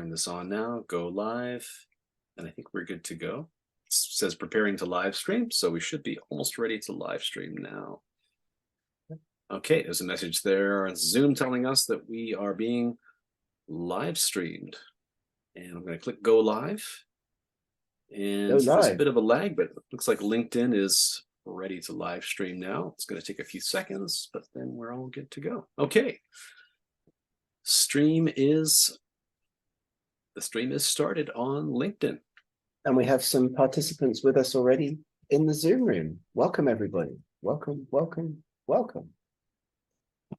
turn this on now, go live, and I think we're good to go. It says preparing to live stream, so we should be almost ready to live stream now. Okay, there's a message there on Zoom telling us that we are being live streamed. And I'm going to click go live. And there's a bit of a lag, but it looks like LinkedIn is ready to live stream now. It's going to take a few seconds, but then we're all good to go. Okay. The stream is started on LinkedIn. And we have some participants with us already in the Zoom room. Welcome, everybody. Welcome, welcome, welcome. I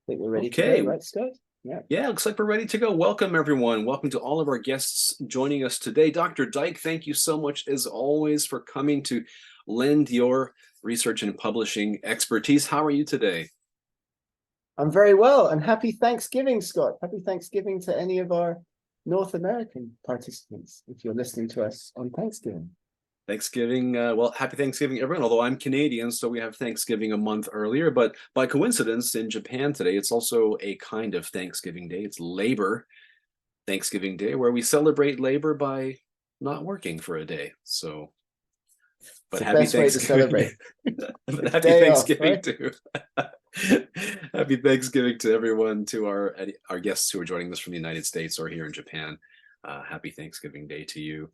think we're ready to go, right, Scott? Yeah, looks like we're ready to go. Welcome, everyone. Welcome to all of our guests joining us today. Dr. Dyke, thank you so much, as always, for coming to lend your research and publishing expertise. How are you today? I'm very well, and happy Thanksgiving, Scott. Happy Thanksgiving to any of our North American participants, if you're listening to us on Thanksgiving. Thanksgiving, well, happy Thanksgiving, everyone, although I'm Canadian, so we have Thanksgiving a month earlier, but by coincidence, in Japan today, it's also a kind of Thanksgiving Day. It's Labor Thanksgiving Day, where we celebrate labor by not working for a day. So, but happy Thanksgiving. Happy Thanksgiving too. Happy Thanksgiving to everyone, to our guests who are joining us from the United States or here in Japan. Happy Thanksgiving Day to you.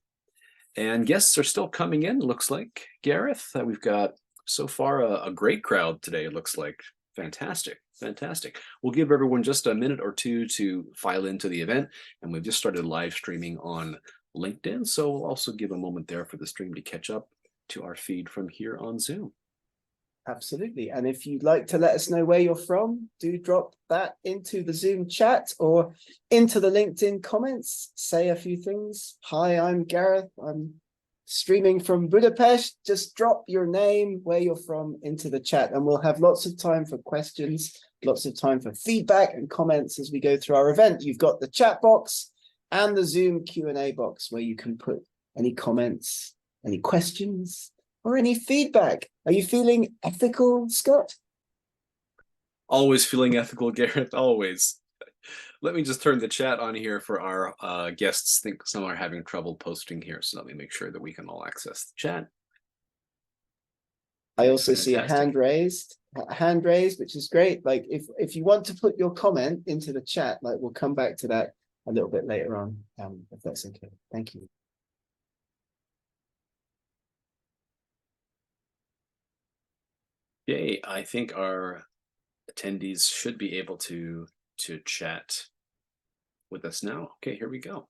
And guests are still coming in, looks like, Gareth. We've got so far a great crowd today, it looks like. Fantastic, fantastic. We'll give everyone just a minute or two to file into the event, and we've just started live streaming on LinkedIn, so we'll also give a moment there for the stream to catch up to our feed from here on Zoom. Absolutely. And if you'd like to let us know where you're from, do drop that into the Zoom chat or into the LinkedIn comments. Say a few things. Hi, I'm Gareth. I'm streaming from Budapest. Just drop your name, where you're from, into the chat, and we'll have lots of time for questions, lots of time for feedback and comments as we go through our event. You've got the chat box and the Zoom Q&A box where you can put any comments, any questions, or any feedback. Are you feeling ethical, Scott? Always feeling ethical, Gareth, always. Let me just turn the chat on here for our guests. I think some are having trouble posting here, so let me make sure that we can all access the chat. I also see a hand raised, which is great. Like if you want to put your comment into the chat, like we'll come back to that a little bit later on, if that's okay. Thank you. Yay, I think our attendees should be able to chat with us now. Okay, here we go.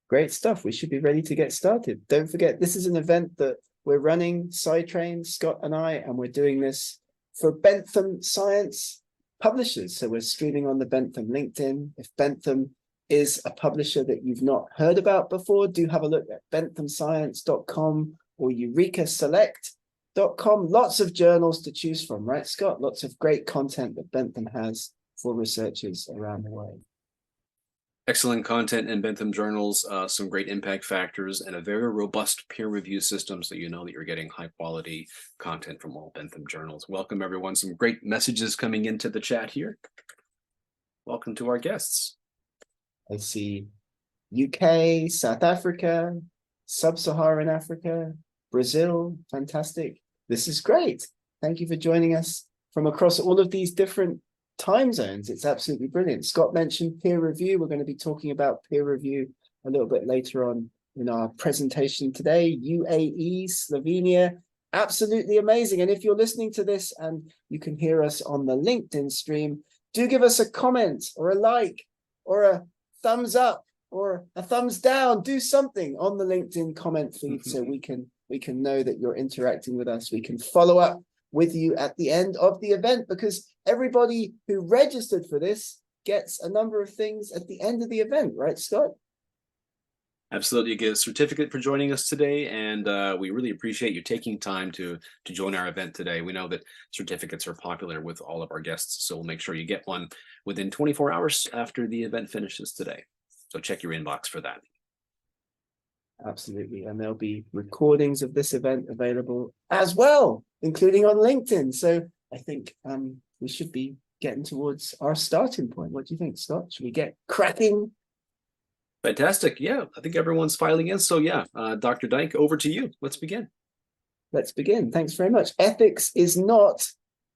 Great stuff. We should be ready to get started. Don't forget, this is an event that we're running, Sidetrain, Scott and I, and we're doing this for Bentham Science publishers. So we're streaming on the Bentham LinkedIn. If Bentham is a publisher that you've not heard about before, do have a look at benthamscience.com or eurekaselect.com. Lots of journals to choose from, right, Scott? Lots of great content that Bentham has for researchers around the world. Excellent content in Bentham journals, some great impact factors, and a very robust peer review system, so you know that you're getting high quality content from all Bentham journals. Welcome, everyone. Some great messages coming into the chat here. Welcome to our guests. I see UK, South Africa, Sub-Saharan Africa, Brazil. Fantastic. This is great. Thank you for joining us from across all of these different time zones. It's absolutely brilliant. Scott mentioned peer review. We're going to be talking about peer review a little bit later on in our presentation today. UAE, Slovenia, absolutely amazing. And if you're listening to this and you can hear us on the LinkedIn stream, do give us a comment or a like or a thumbs up or a thumbs down. Do something on the LinkedIn comment feed so we can know that you're interacting with us. We can follow up with you at the end of the event, because everybody who registered for this gets a number of things at the end of the event, right, Scott? Absolutely. You get a certificate for joining us today, and we really appreciate you taking time to join our event today. We know that certificates are popular with all of our guests, so we'll make sure you get one within 24 hours after the event finishes today. So check your inbox for that. Absolutely. And there'll be recordings of this event available as well including on LinkedIn. So I think we should be getting towards our starting point. What do you think, Scott? Should we get cracking? Fantastic. Yeah, I think everyone's filing in. So yeah, Dr. Dyke, over to you. Let's begin. Let's begin. Thanks very much. Ethics is not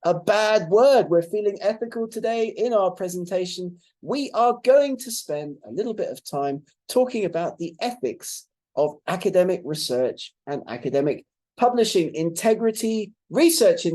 a bad word. We're feeling ethical today in our presentation. We are going to spend a little bit of time talking about the ethics of academic research and academic publishing integrity, research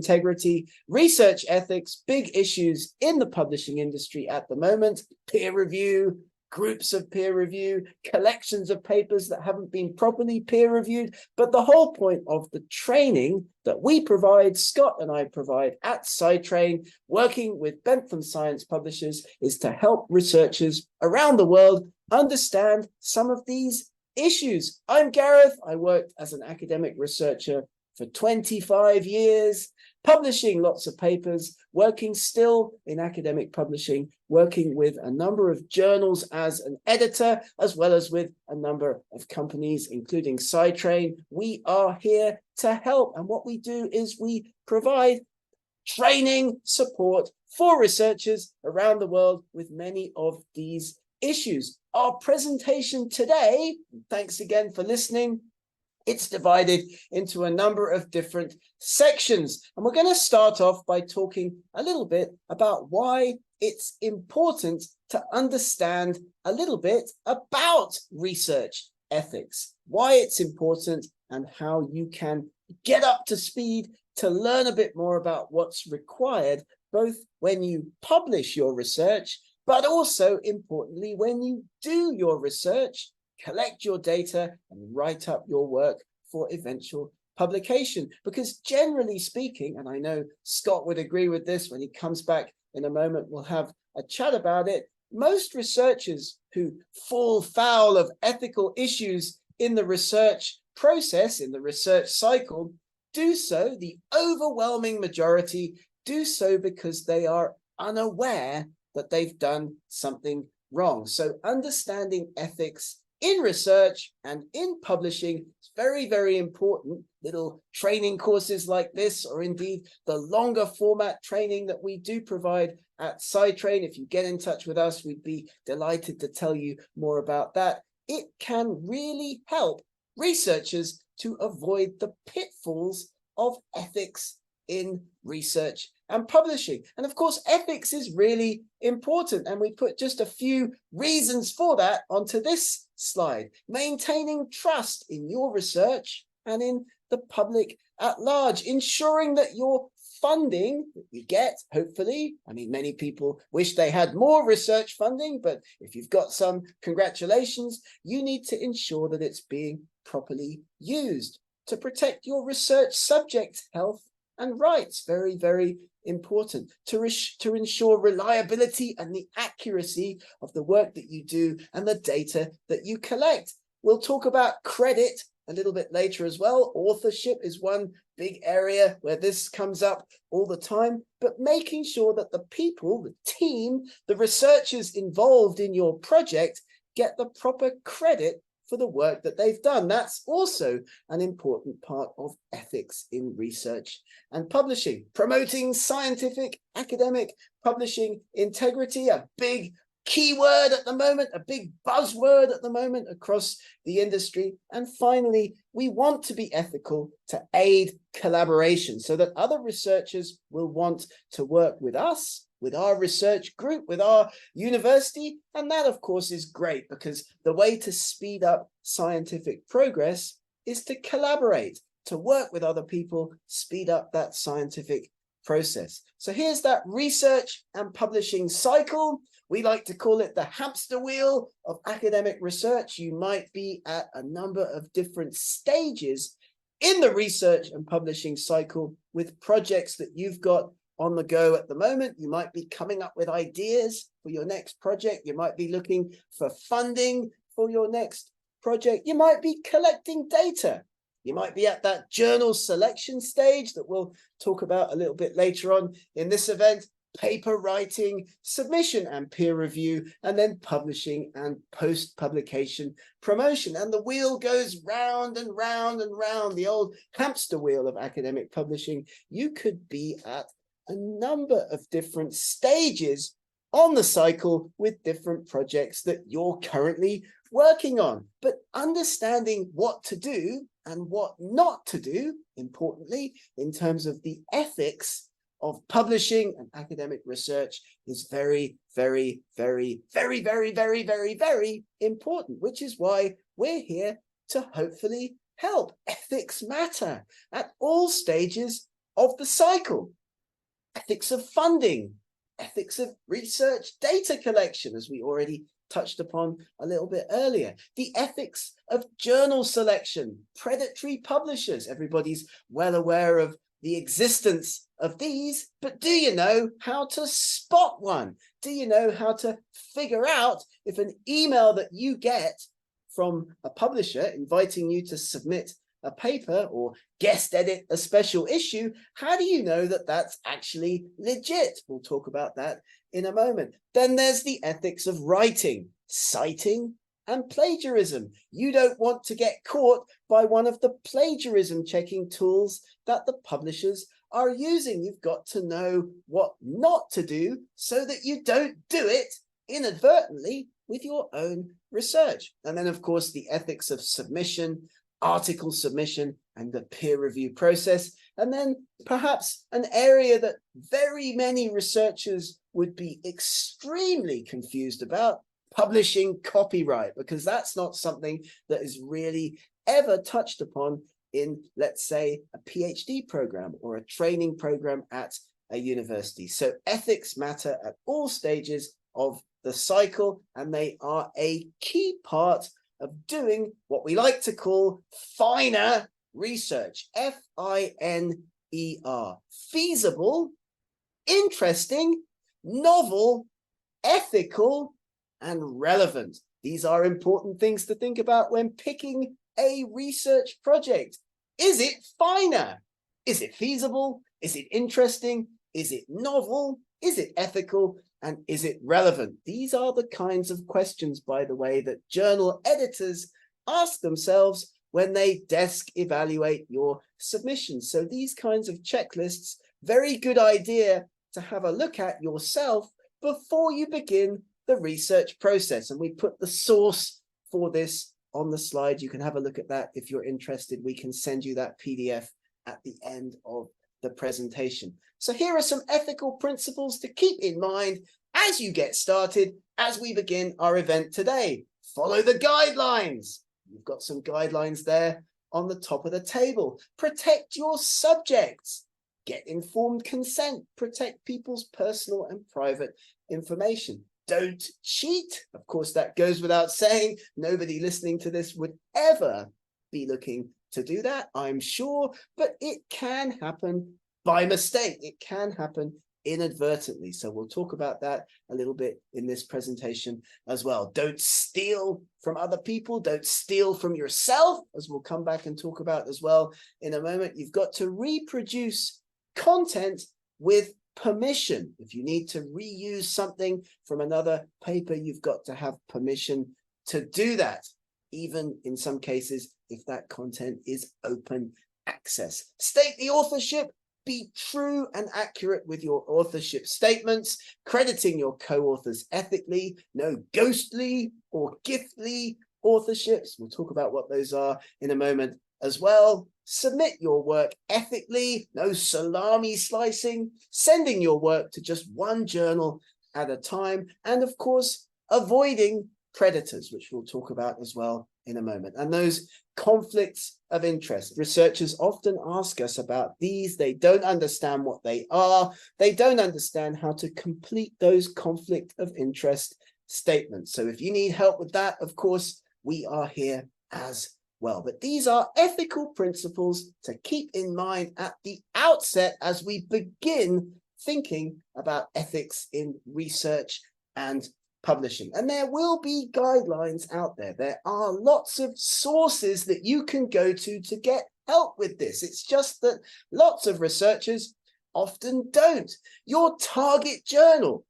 ethics, big issues in the publishing industry at the moment, peer review, groups of peer review, collections of papers that haven't been properly peer reviewed. But the whole point of the training that we provide, Scott and I provide at SciTrain, working with Bentham Science Publishers, is to help researchers around the world understand some of these issues. I'm Gareth. I worked as an academic researcher for 25 years, publishing lots of papers, working still in academic publishing, working with a number of journals as an editor, as well as with a number of companies, including SciTrain. We are here to help. And what we do is we provide training support for researchers around the world with many of these issues. Our presentation today, thanks again for listening, it's divided into a number of different sections. And we're going to start off by talking a little bit about why it's important to understand a little bit about research ethics, why it's important, and how you can get up to speed to learn a bit more about what's required, both when you publish your research, but also importantly, when you do your research, collect your data and write up your work for eventual publication. Because generally speaking, and I know Scott would agree with this when he comes back in a moment, we'll have a chat about it, most researchers who fall foul of ethical issues in the research process, in the research cycle, do so, the overwhelming majority do so because they are unaware that they've done something wrong. So understanding ethics in research and in publishing is very, very important. Little training courses like this, or indeed the longer format training that we do provide at SciTrain. If you get in touch with us, we'd be delighted to tell you more about that. It can really help researchers to avoid the pitfalls of ethics in research and publishing. And of course, ethics is really important. And we put just a few reasons for that onto this slide. Maintaining trust in your research and in the public at large, ensuring that your funding that you get, hopefully, I mean, many people wish they had more research funding, but if you've got some, congratulations, you need to ensure that it's being properly used to protect your research subject health and rights. Very, very important to ensure reliability and the accuracy of the work that you do and the data that you collect. We'll talk about credit a little bit later as well. Authorship is one big area where this comes up all the time, but making sure that the people, the team, the researchers involved in your project get the proper credit for the work that they've done. That's also an important part of ethics in research and publishing. Promoting scientific, academic publishing integrity, a big keyword at the moment, a big buzzword at the moment across the industry. And finally, we want to be ethical to aid collaboration so that other researchers will want to work with us, with our research group, with our university. And that, of course, is great because the way to speed up scientific progress is to collaborate, to work with other people, speed up that scientific process. So here's that research and publishing cycle. We like to call it the hamster wheel of academic research. You might be at a number of different stages in the research and publishing cycle with projects that you've got on the go at the moment. You might be coming up with ideas for your next project. You might be looking for funding for your next project. You might be collecting data. You might be at that journal selection stage that we'll talk about a little bit later on in this event. paper writing, submission and peer review, and then publishing and post-publication promotion. And the wheel goes round and round and round, the old hamster wheel of academic publishing. You could be at a number of different stages on the cycle with different projects that you're currently working on. But understanding what to do and what not to do, importantly, in terms of the ethics of publishing and academic research is very, very, very, very, very, very, very, very important, which is why we're here to hopefully help. Ethics matter at all stages of the cycle. Ethics of funding, ethics of research data collection, as we already touched upon a little bit earlier, the ethics of journal selection, predatory publishers. Everybody's well aware of the existence of these, but do you know how to spot one? Do you know how to figure out if an email that you get from a publisher inviting you to submit a paper or guest edit a special issue, how do you know that that's actually legit? We'll talk about that in a moment. Then there's the ethics of writing, citing, and plagiarism. You don't want to get caught by one of the plagiarism checking tools that the publishers are using. You've got to know what not to do so that you don't do it inadvertently with your own research. And then, of course, the ethics of submission, article submission, and the peer review process. And then perhaps an area that very many researchers would be extremely confused about, publishing copyright, because that's not something that is really ever touched upon in, let's say, a PhD program or a training program at a university. So ethics matter at all stages of the cycle, and they are a key part of doing what we like to call finer research, F-I-N-E-R, feasible, interesting, novel, ethical, and relevant. These are important things to think about when picking a research project. Is it finer? Is it feasible? Is it interesting? Is it novel? Is it ethical? And is it relevant? These are the kinds of questions, by the way, that journal editors ask themselves when they desk evaluate your submissions. So these kinds of checklists, very good idea to have a look at yourself before you begin the research process. And we put the source for this on the slide. You can have a look at that if you're interested. We can send you that PDF at the end of the presentation. So here are some ethical principles to keep in mind as you get started, as we begin our event today. Follow the guidelines. You've got some guidelines there on the top of the table. Protect your subjects. Get informed consent. Protect people's personal and private information. Don't cheat. Of course, that goes without saying. Nobody listening to this would ever be looking to do that, I'm sure, but it can happen by mistake. It can happen inadvertently. So we'll talk about that a little bit in this presentation as well. Don't steal from other people. Don't steal from yourself, as we'll come back and talk about as well in a moment. You've got to reproduce content with permission. If you need to reuse something from another paper, you've got to have permission to do that, even in some cases if that content is open access. State the authorship. Be true and accurate with your authorship statements, crediting your co-authors ethically. No ghostly or giftly authorships. We'll talk about what those are in a moment as well. Submit your work ethically. No salami slicing. Sending your work to just one journal at a time. And of course, avoiding predators, which we'll talk about as well in a moment. And those conflicts of interest. Researchers often ask us about these. They don't understand what they are. They don't understand how to complete those conflict of interest statements. So if you need help with that, of course, we are here as well. But these are ethical principles to keep in mind at the outset as we begin thinking about ethics in research and publishing. And there will be guidelines out there. There are lots of sources that you can go to get help with this. It's just that lots of researchers often don't. Your target journal,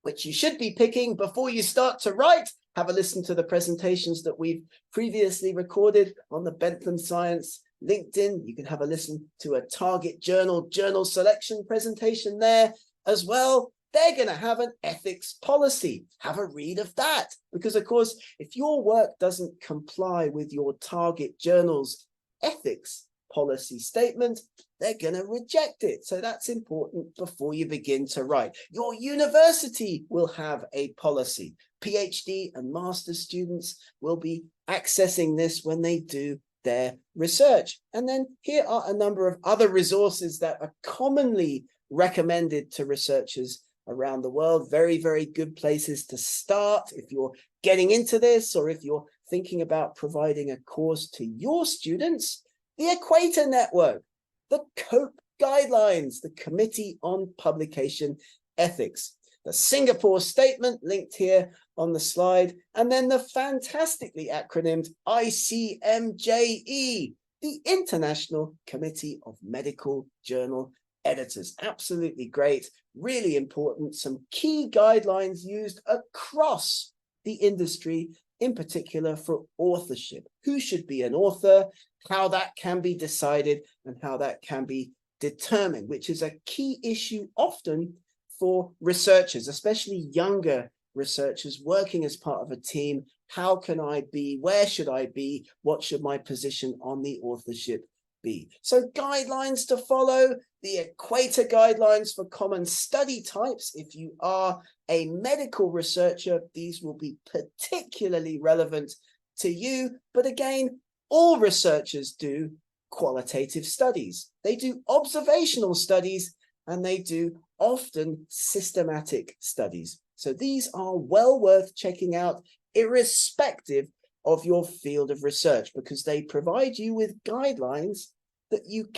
which you should be picking before you start to write. Have a listen to the presentations that we've previously recorded on the Bentham Science LinkedIn. You can have a listen to a target journal selection presentation there as well. They're going to have an ethics policy. Have a read of that. Because, of course, if your work doesn't comply with your target journal's ethics policy statement, they're going to reject it. So that's important before you begin to write. Your university will have a policy. PhD and master's students will be accessing this when they do their research. And then here are a number of other resources that are commonly recommended to researchers around the world. Very, very good places to start if you're getting into this, or if you're thinking about providing a course to your students. The Equator Network, the COPE Guidelines, the Committee on Publication Ethics, the Singapore Statement linked here on the slide, and then the fantastically acronymed ICMJE, the International Committee of Medical Journal Editors. Absolutely great, really important, some key guidelines used across the industry, in particular for authorship. Who should be an author, how that can be decided, and how that can be determined, which is a key issue often for researchers, especially younger researchers working as part of a team. How can I be? Where should I be? What should my position on the authorship be? So guidelines to follow, the Equator Guidelines for common study types. If you are a medical researcher, these will be particularly relevant to you. But again, all researchers do qualitative studies. They do observational studies, and they do often systematic studies. So these are well worth checking out, irrespective of your field of research, because they provide you with guidelines that you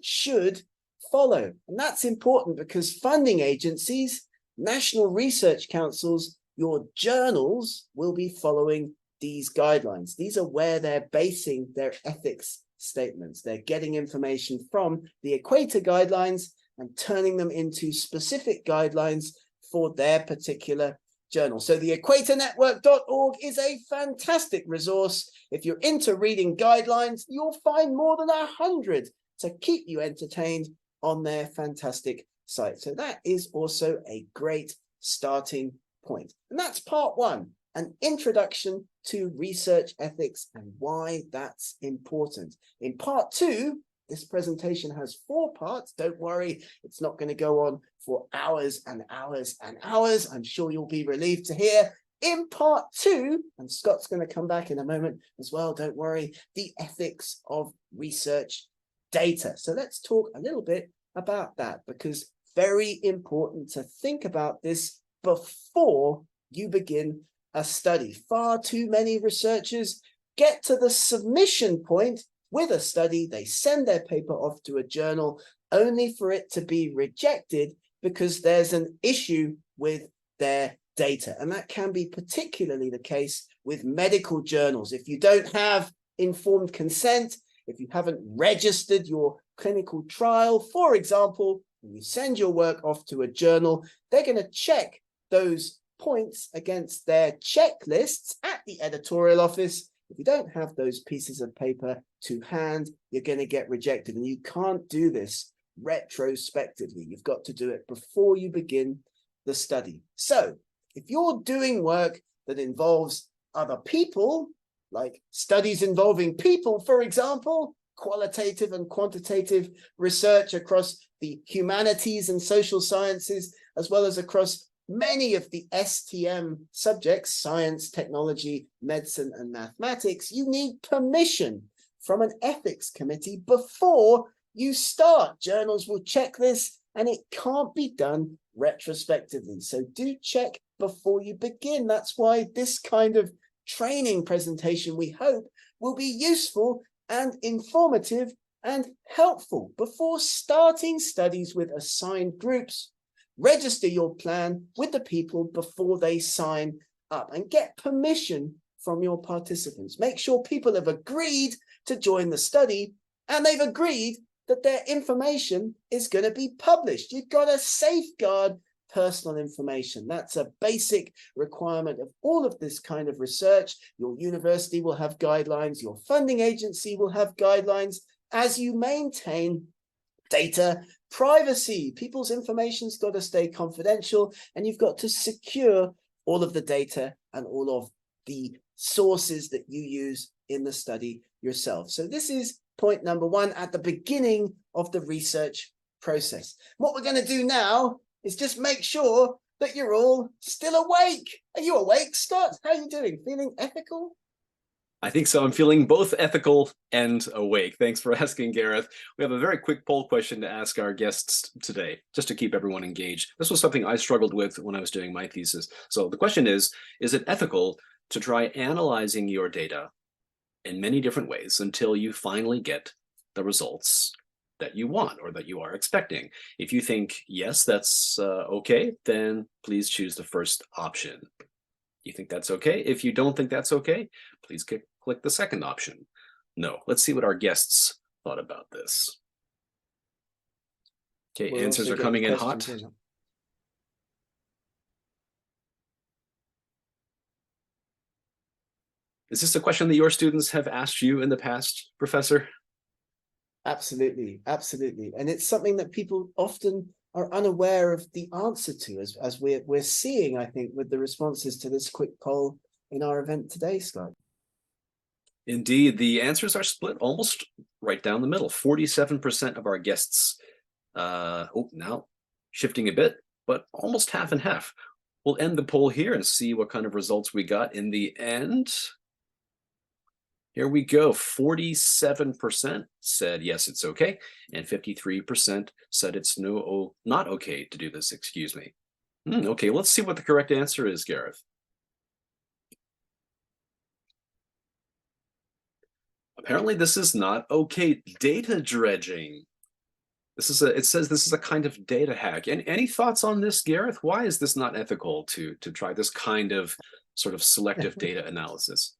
should follow. And that's important because funding agencies, national research councils, your journals will be following these guidelines. These are where they're basing their ethics statements. They're getting information from the Equator Guidelines and turning them into specific guidelines for their particular journal. So the equatornetwork.org is a fantastic resource. If you're into reading guidelines, you'll find more than 100 to keep you entertained on their fantastic site. So that is also a great starting point. And that's part one, an introduction to research ethics and why that's important. In part two, this presentation has 4 parts. Don't worry, it's not going to go on for hours and hours and hours. I'm sure you'll be relieved to hear. In part 2, and Scott's going to come back in a moment as well, don't worry, the ethics of research data. So let's talk a little bit about that, because very important to think about this before you begin a study. Far too many researchers get to the submission point with a study, they send their paper off to a journal only for it to be rejected because there's an issue with their data. And that can be particularly the case with medical journals. If you don't have informed consent, if you haven't registered your clinical trial, for example, when you send your work off to a journal, they're going to check those points against their checklists at the editorial office. If you don't have those pieces of paper to hand, you're going to get rejected. And you can't do this retrospectively. You've got to do it before you begin the study. So if you're doing work that involves other people, like studies involving people, for example, qualitative and quantitative research across the humanities and social sciences, as well as across many of the STM subjects, science, technology, medicine, and mathematics, you need permission from an ethics committee before you start. Journals will check this, and it can't be done retrospectively. So do check before you begin. That's why this kind of training presentation, we hope, will be useful and informative and helpful. Before starting studies with assigned groups, register your plan with the people before they sign up and get permission from your participants. Make sure people have agreed to join the study and they've agreed that their information is going to be published. You've got to safeguard personal information. That's a basic requirement of all of this kind of research. Your university will have guidelines, your funding agency will have guidelines as you maintain data privacy. People's information's got to stay confidential, and you've got to secure all of the data and all of the sources that you use in the study yourself. So this is point number one at the beginning of the research process. What we're going to do now is just make sure that you're all still awake. Are you awake, Scott? How are you doing? Feeling ethical? I think so. I'm feeling both ethical and awake. Thanks for asking, Gareth. We have a very quick poll question to ask our guests today, just to keep everyone engaged. This was something I struggled with when I was doing my thesis. So the question is it ethical to try analyzing your data in many different ways until you finally get the results that you want or that you are expecting? If you think, yes, that's okay, then please choose the first option. You think that's okay? If you don't think that's okay, please click the second option. No. Let's see what our guests thought about this. Okay, We're answers also are coming in getting hot. questions in. Is this a question that your students have asked you in the past, Professor? Absolutely, absolutely. And it's something that people often are unaware of the answer to, as we're seeing, I think, with the responses to this quick poll in our event today, Scott. Indeed, the answers are split almost right down the middle. 47% of our guests, now shifting a bit, but almost half and half. We'll end the poll here and see what kind of results we got in the end. Here we go. 47% said yes, it's okay, and 53% said it's not okay to do this. Excuse me. Okay, let's see what the correct answer is, Gareth. Apparently, this is not okay. Data dredging. It says this is a kind of data hack. And any thoughts on this, Gareth? Why is this not ethical to try this kind of sort of selective data analysis?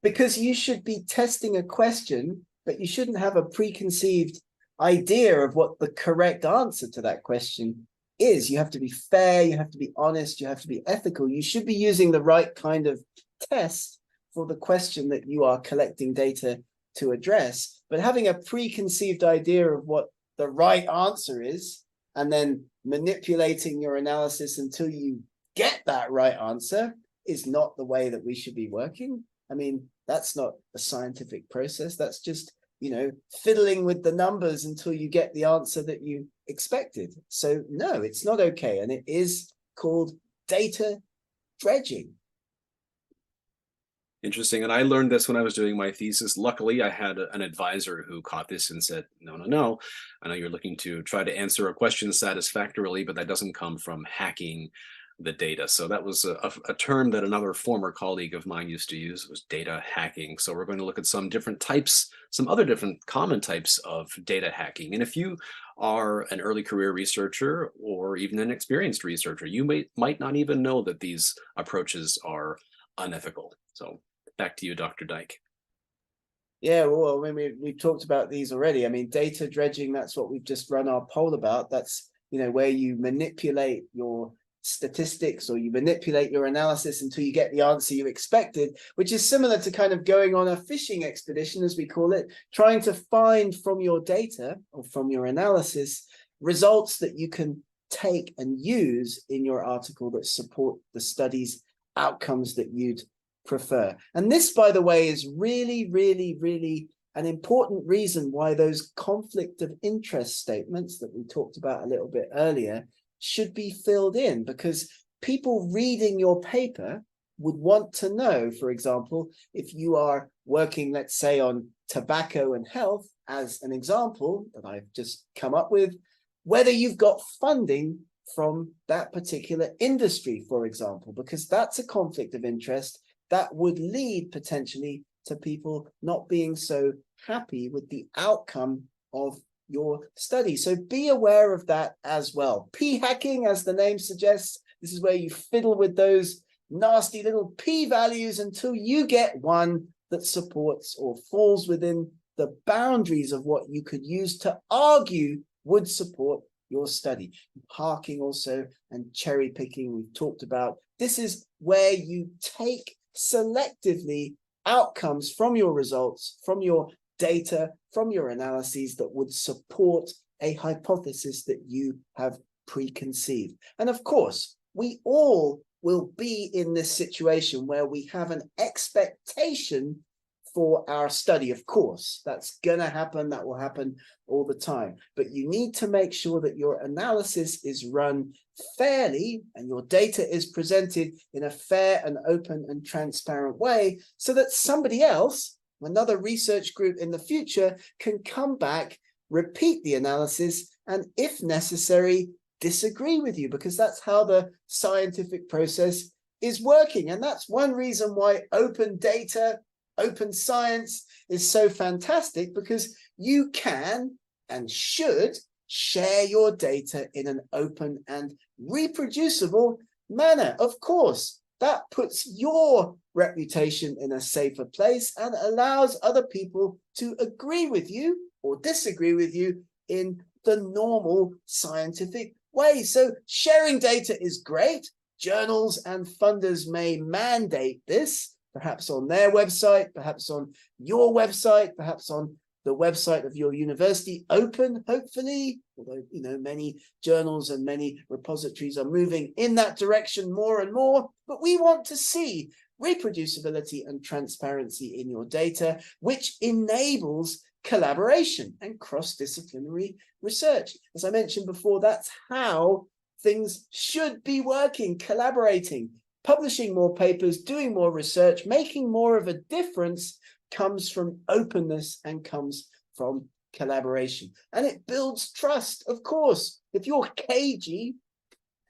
Because you should be testing a question, but you shouldn't have a preconceived idea of what the correct answer to that question is. You have to be fair, you have to be honest, you have to be ethical. You should be using the right kind of test for the question that you are collecting data to address. But having a preconceived idea of what the right answer is, and then manipulating your analysis until you get that right answer, is not the way that we should be working. I mean, that's not a scientific process. That's just, fiddling with the numbers until you get the answer that you expected. So no, it's not okay. And it is called data dredging. Interesting. And I learned this when I was doing my thesis. Luckily, I had an advisor who caught this and said, no. I know you're looking to try to answer a question satisfactorily, but that doesn't come from hacking the data. So that was a term that another former colleague of mine used to use, was data hacking. So we're going to look at some other different common types of data hacking. And if you are an early career researcher or even an experienced researcher, you might not even know that these approaches are unethical. So back to you, Dr. Dyke. Yeah, well, I mean, we've talked about these already. I mean, data dredging, that's what we've just run our poll about. That's, where you manipulate your statistics or you manipulate your analysis until you get the answer you expected, which is similar to kind of going on a fishing expedition, as we call it, trying to find from your data or from your analysis results that you can take and use in your article that support the study's outcomes that you'd prefer. And this, by the way, is really, really, really an important reason why those conflict of interest statements that we talked about a little bit earlier should be filled in, because people reading your paper would want to know, for example, if you are working, let's say, on tobacco and health, as an example that I've just come up with, whether you've got funding from that particular industry, for example, because that's a conflict of interest that would lead potentially to people not being so happy with the outcome of your study. So be aware of that as well. P-hacking, as the name suggests, this is where you fiddle with those nasty little p-values until you get one that supports or falls within the boundaries of what you could use to argue would support your study. Parking also and cherry picking we've talked about. This is where you take selectively outcomes from your results, from your data, from your analyses that would support a hypothesis that you have preconceived. And of course, we all will be in this situation where we have an expectation for our study. Of course, that's going to happen. That will happen all the time. But you need to make sure that your analysis is run fairly and your data is presented in a fair and open and transparent way so that somebody else, another research group in the future, can come back, repeat the analysis, and if necessary, disagree with you, because that's how the scientific process is working. And that's one reason why open data, open science is so fantastic, because you can and should share your data in an open and reproducible manner. Of course, that puts your reputation in a safer place and allows other people to agree with you or disagree with you in the normal scientific way. So sharing data is great. Journals and funders may mandate this, perhaps on their website, perhaps on your website, perhaps on the website of your university, open, hopefully, although, you know, many journals and many repositories are moving in that direction more and more. But we want to see reproducibility and transparency in your data, which enables collaboration and cross-disciplinary research. As I mentioned before, that's how things should be working, collaborating, publishing more papers, doing more research, making more of a difference comes from openness and comes from collaboration. And it builds trust, of course. If you're cagey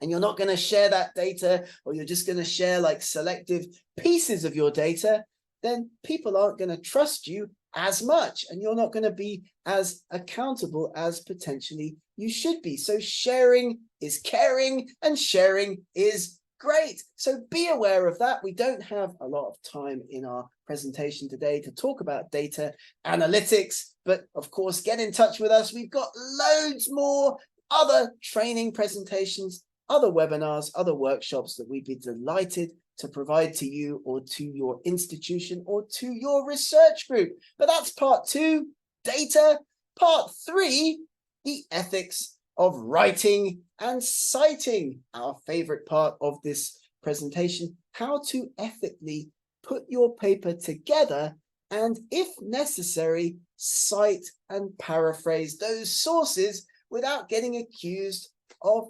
and you're not going to share that data, or you're just going to share like selective pieces of your data, then people aren't going to trust you as much, and you're not going to be as accountable as potentially you should be. So sharing is caring, and sharing is great. So be aware of that. We don't have a lot of time in our presentation today to talk about data analytics, but of course, get in touch with us. We've got loads more other training presentations, other webinars, other workshops that we'd be delighted to provide to you or to your institution or to your research group. But that's part 2, data. Part 3, the ethics of writing and citing, our favorite part of this presentation, how to ethically put your paper together and, if necessary, cite and paraphrase those sources without getting accused of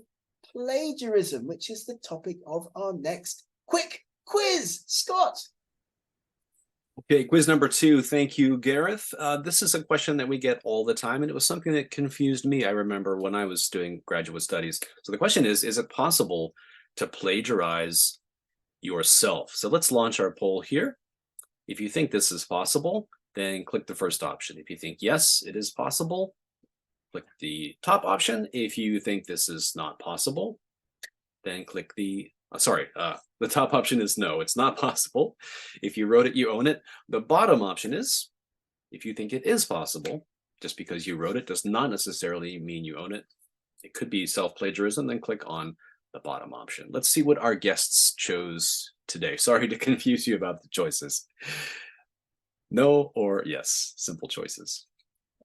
plagiarism, which is the topic of our next quick quiz. Scott. Okay, quiz number 2. Thank you, Gareth. This is a question that we get all the time, and it was something that confused me, I remember, when I was doing graduate studies. So the question is it possible to plagiarize yourself? So let's launch our poll here. If you think this is possible, then click the first option. If you think, yes, it is possible, click the top option. If you think this is not possible, then click the the top option is no, it's not possible. If you wrote it, you own it. The bottom option is, if you think it is possible, just because you wrote it does not necessarily mean you own it. It could be self-plagiarism, then click on the bottom option. Let's see what our guests chose today. Sorry to confuse you about the choices. No or yes, simple choices.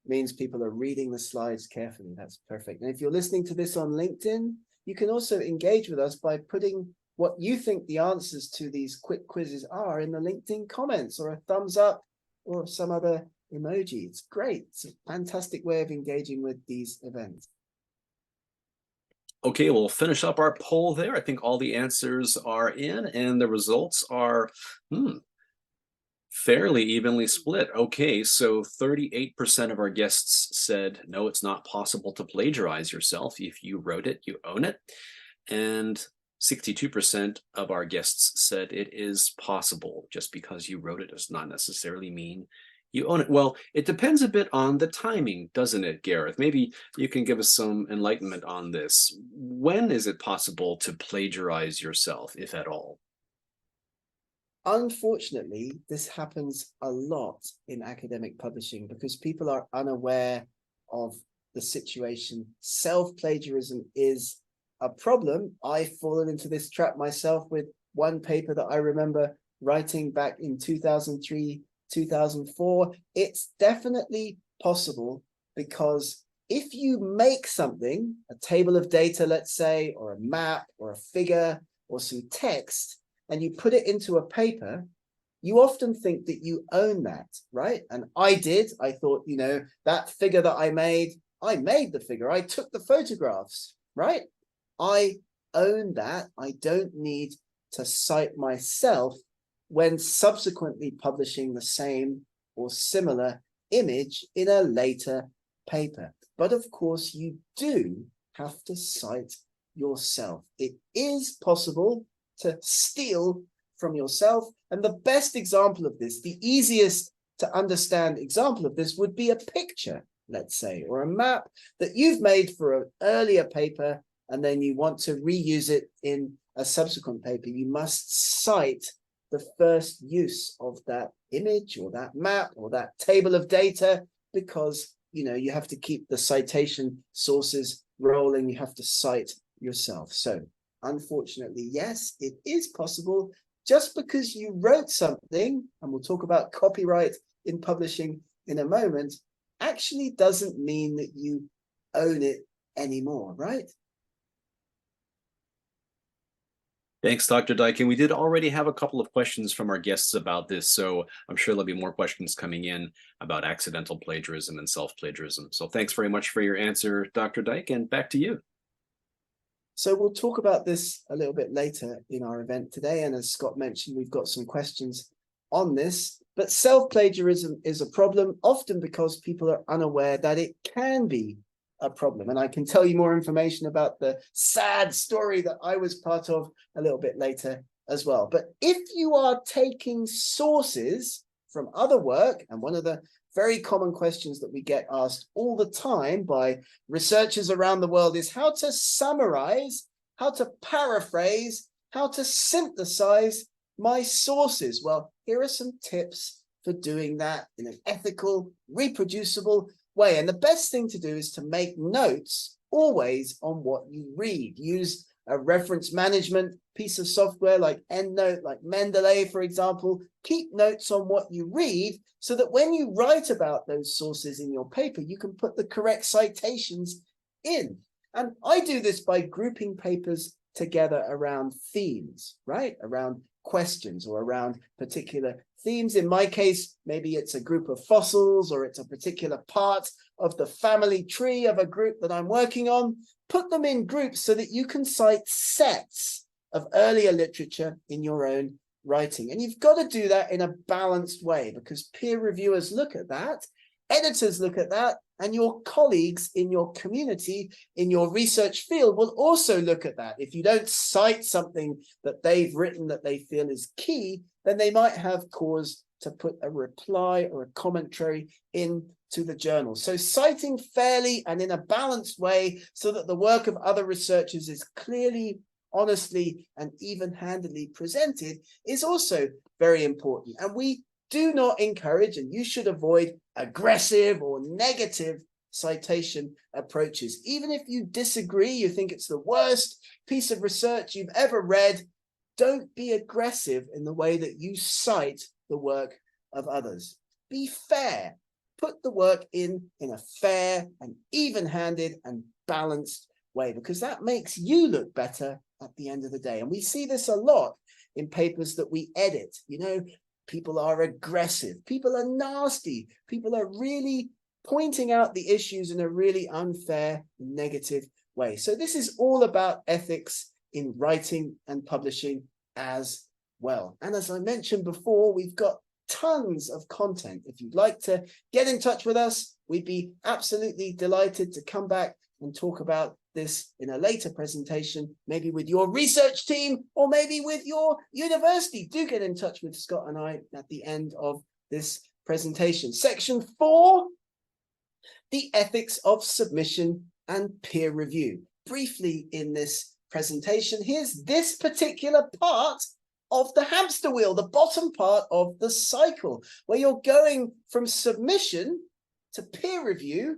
It means people are reading the slides carefully. That's perfect. And if you're listening to this on LinkedIn, you can also engage with us by putting what you think the answers to these quick quizzes are in the LinkedIn comments, or a thumbs up or some other emoji. It's great. It's a fantastic way of engaging with these events. Okay, we'll finish up our poll there. I think all the answers are in, and the results are fairly evenly split. Okay, so 38% of our guests said, no, it's not possible to plagiarize yourself. If you wrote it, you own it. And 62% of our guests said it is possible. Just because you wrote it does not necessarily mean you own it. Well, it depends a bit on the timing, doesn't it, Gareth? Maybe you can give us some enlightenment on this. When is it possible to plagiarize yourself, if at all? unfortunately, this happens a lot in academic publishing because people are unaware of the situation. Self-plagiarism is a problem. I've fallen into this trap myself with one paper that I remember writing back in 2003, 2004. It's definitely possible because if you make something, a table of data, let's say, or a map or a figure or some text, and you put it into a paper, you often think that you own that, right? And I did. I thought, you know, that figure that I made the figure. I took the photographs, right? I own that. I don't need to cite myself when subsequently publishing the same or similar image in a later paper. But of course, you do have to cite yourself. It is possible to steal from yourself. And the best example of this, the easiest to understand example of this would be a picture, let's say, or a map that you've made for an earlier paper, and then you want to reuse it in a subsequent paper. You must cite the first use of that image or that map or that table of data, because, you know, you have to keep the citation sources rolling. You have to cite yourself. So unfortunately, yes, it is possible. Just because you wrote something, and we'll talk about copyright in publishing in a moment, actually doesn't mean that you own it anymore, right? Thanks, Dr. Dyke. And we did already have a couple of questions from our guests about this, so I'm sure there'll be more questions coming in about accidental plagiarism and self-plagiarism. So thanks very much for your answer, Dr. Dyke, and back to you. So we'll talk about this a little bit later in our event today. And as Scott mentioned, we've got some questions on this. But self-plagiarism is a problem, often because people are unaware that it can be a problem. And I can tell you more information about the sad story that I was part of a little bit later as well. But if you are taking sources from other work, and one of the very common questions that we get asked all the time by researchers around the world is how to summarize, how to paraphrase, how to synthesize my sources. Well, here are some tips for doing that in an ethical, reproducible way. And the best thing to do is to make notes always on what you read. Use a reference management piece of software like EndNote, like Mendeley, for example. Keep notes on what you read so that when you write about those sources in your paper, you can put the correct citations in. And I do this by grouping papers together around themes, right? Around questions or around particular themes. In my case, maybe it's a group of fossils or it's a particular part of the family tree of a group that I'm working on. Put them in groups so that you can cite sets of earlier literature in your own writing. And you've got to do that in a balanced way because peer reviewers look at that, editors look at that, and your colleagues in your community, in your research field will also look at that. If you don't cite something that they've written that they feel is key, then they might have cause to put a reply or a commentary into the journal. So citing fairly and in a balanced way so that the work of other researchers is clearly, honestly, and even-handedly presented is also very important. And we do not encourage, and you should avoid, aggressive or negative citation approaches. Even if you disagree, you think it's the worst piece of research you've ever read, don't be aggressive in the way that you cite the work of others. Be fair. Put the work in a fair and even-handed and balanced way, because that makes you look better at the end of the day. And we see this a lot in papers that we edit. You know, people are aggressive, people are nasty, people are really pointing out the issues in a really unfair, negative way. So this is all about ethics in writing and publishing as well. And as I mentioned before, we've got tons of content. If you'd like to get in touch with us, we'd be absolutely delighted to come back and talk about this in a later presentation, maybe with your research team or maybe with your university. Do get in touch with Scott and I at the end of this presentation. Section 4, the ethics of submission and peer review. Briefly in this presentation, here's this particular part of the hamster wheel, the bottom part of the cycle, where you're going from submission to peer review,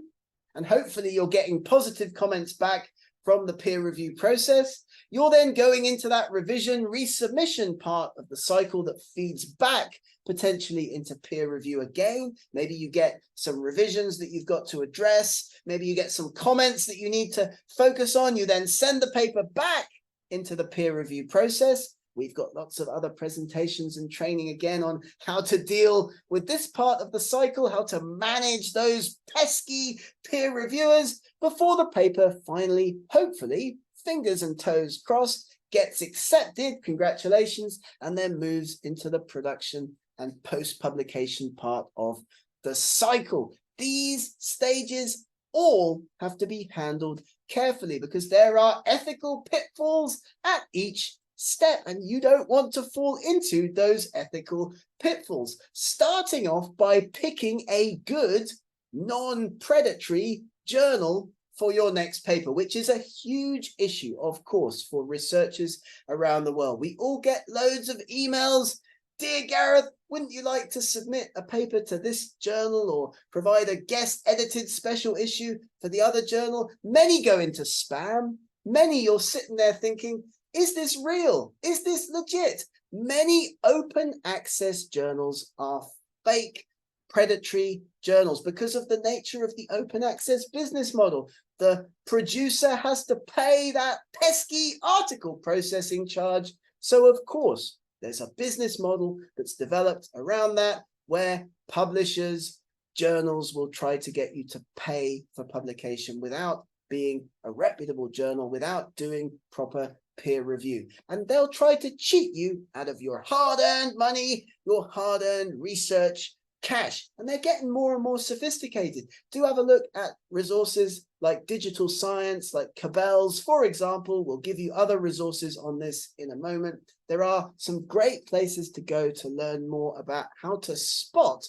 and hopefully you're getting positive comments back from the peer review process. You're then going into that revision, resubmission part of the cycle that feeds back potentially into peer review again. Maybe you get some revisions that you've got to address. Maybe you get some comments that you need to focus on. You then send the paper back into the peer review process. We've got lots of other presentations and training again on how to deal with this part of the cycle, how to manage those pesky peer reviewers before the paper finally, hopefully, fingers and toes crossed, gets accepted, congratulations, and then moves into the production and post-publication part of the cycle. These stages all have to be handled carefully because there are ethical pitfalls at each step, and you don't want to fall into those ethical pitfalls. Starting off by picking a good non-predatory journal for your next paper, which is a huge issue, of course, for researchers around the world. We all get loads of emails. Dear Gareth, wouldn't you like to submit a paper to this journal or provide a guest edited special issue for the other journal? Many go into spam. Many you're sitting there thinking, is this real? Is this legit? Many open access journals are fake predatory journals because of the nature of the open access business model. The producer has to pay that pesky article processing charge. So of course, there's a business model that's developed around that where publishers, journals will try to get you to pay for publication without being a reputable journal, without doing proper peer review. And they'll try to cheat you out of your hard-earned money, your hard-earned research cash. And they're getting more and more sophisticated. Do have a look at resources like digital science, like Cabell's, for example. We'll give you other resources on this in a moment. There are some great places to go to learn more about how to spot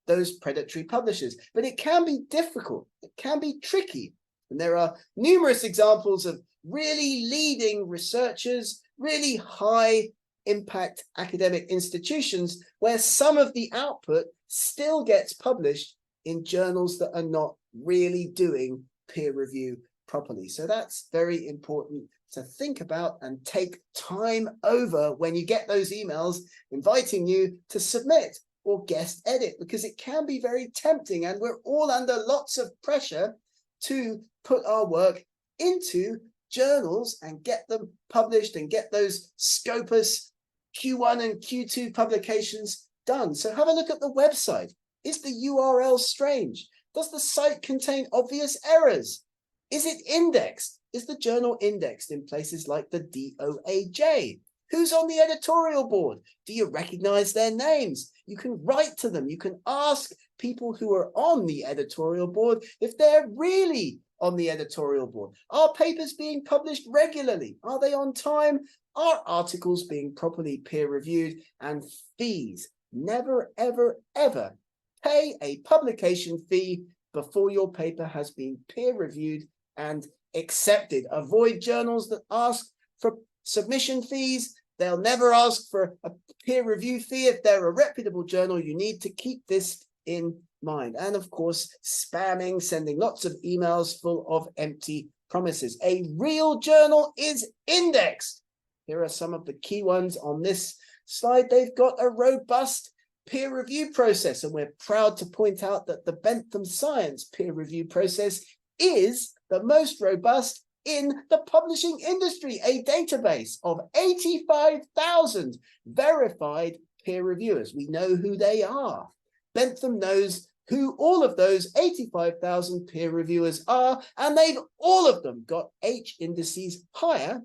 those predatory publishers. But it can be difficult. It can be tricky. And there are numerous examples of really leading researchers, really high impact academic institutions where some of the output still gets published in journals that are not really doing peer review properly. So that's very important to think about and take time over when you get those emails inviting you to submit or guest edit, because it can be very tempting and we're all under lots of pressure to put our work into journals and get them published and get those Scopus Q1 and Q2 publications done. So have a look at the website. Is the URL strange? Does the site contain obvious errors? Is it indexed? Is the journal indexed in places like the DOAJ? Who's on the editorial board? Do you recognize their names? You can write to them. You can ask people who are on the editorial board if they're really on the editorial board. Are papers being published regularly? Are they on time? Are articles being properly peer reviewed? And fees. Never, ever, ever pay a publication fee before your paper has been peer reviewed and accepted. Avoid journals that ask for submission fees. They'll never ask for a peer review fee. If they're a reputable journal, you need to keep this in mind. And of course, spamming, sending lots of emails full of empty promises. A real journal is indexed. Here are some of the key ones on this slide. They've got a robust peer review process, and we're proud to point out that the Bentham Science peer review process is the most robust in the publishing industry, a database of 85,000 verified peer reviewers. We know who they are. Bentham knows who all of those 85,000 peer reviewers are, and they've all of them got H indices higher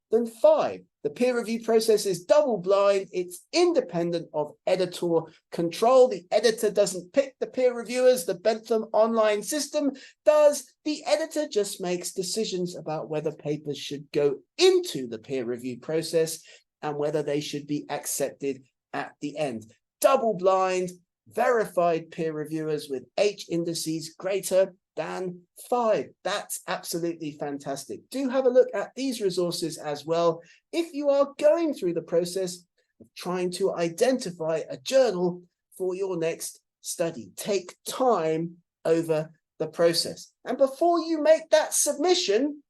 than 5. The peer review process is double blind. It's independent of editor control. The editor doesn't pick the peer reviewers. The Bentham online system does. The editor just makes decisions about whether papers should go into the peer review process and whether they should be accepted at the end. Double blind, verified peer reviewers with H indices greater than 5. That's absolutely fantastic. Do have a look at these resources as well if you are going through the process of trying to identify a journal for your next study. Take time over the process. And before you make that submission,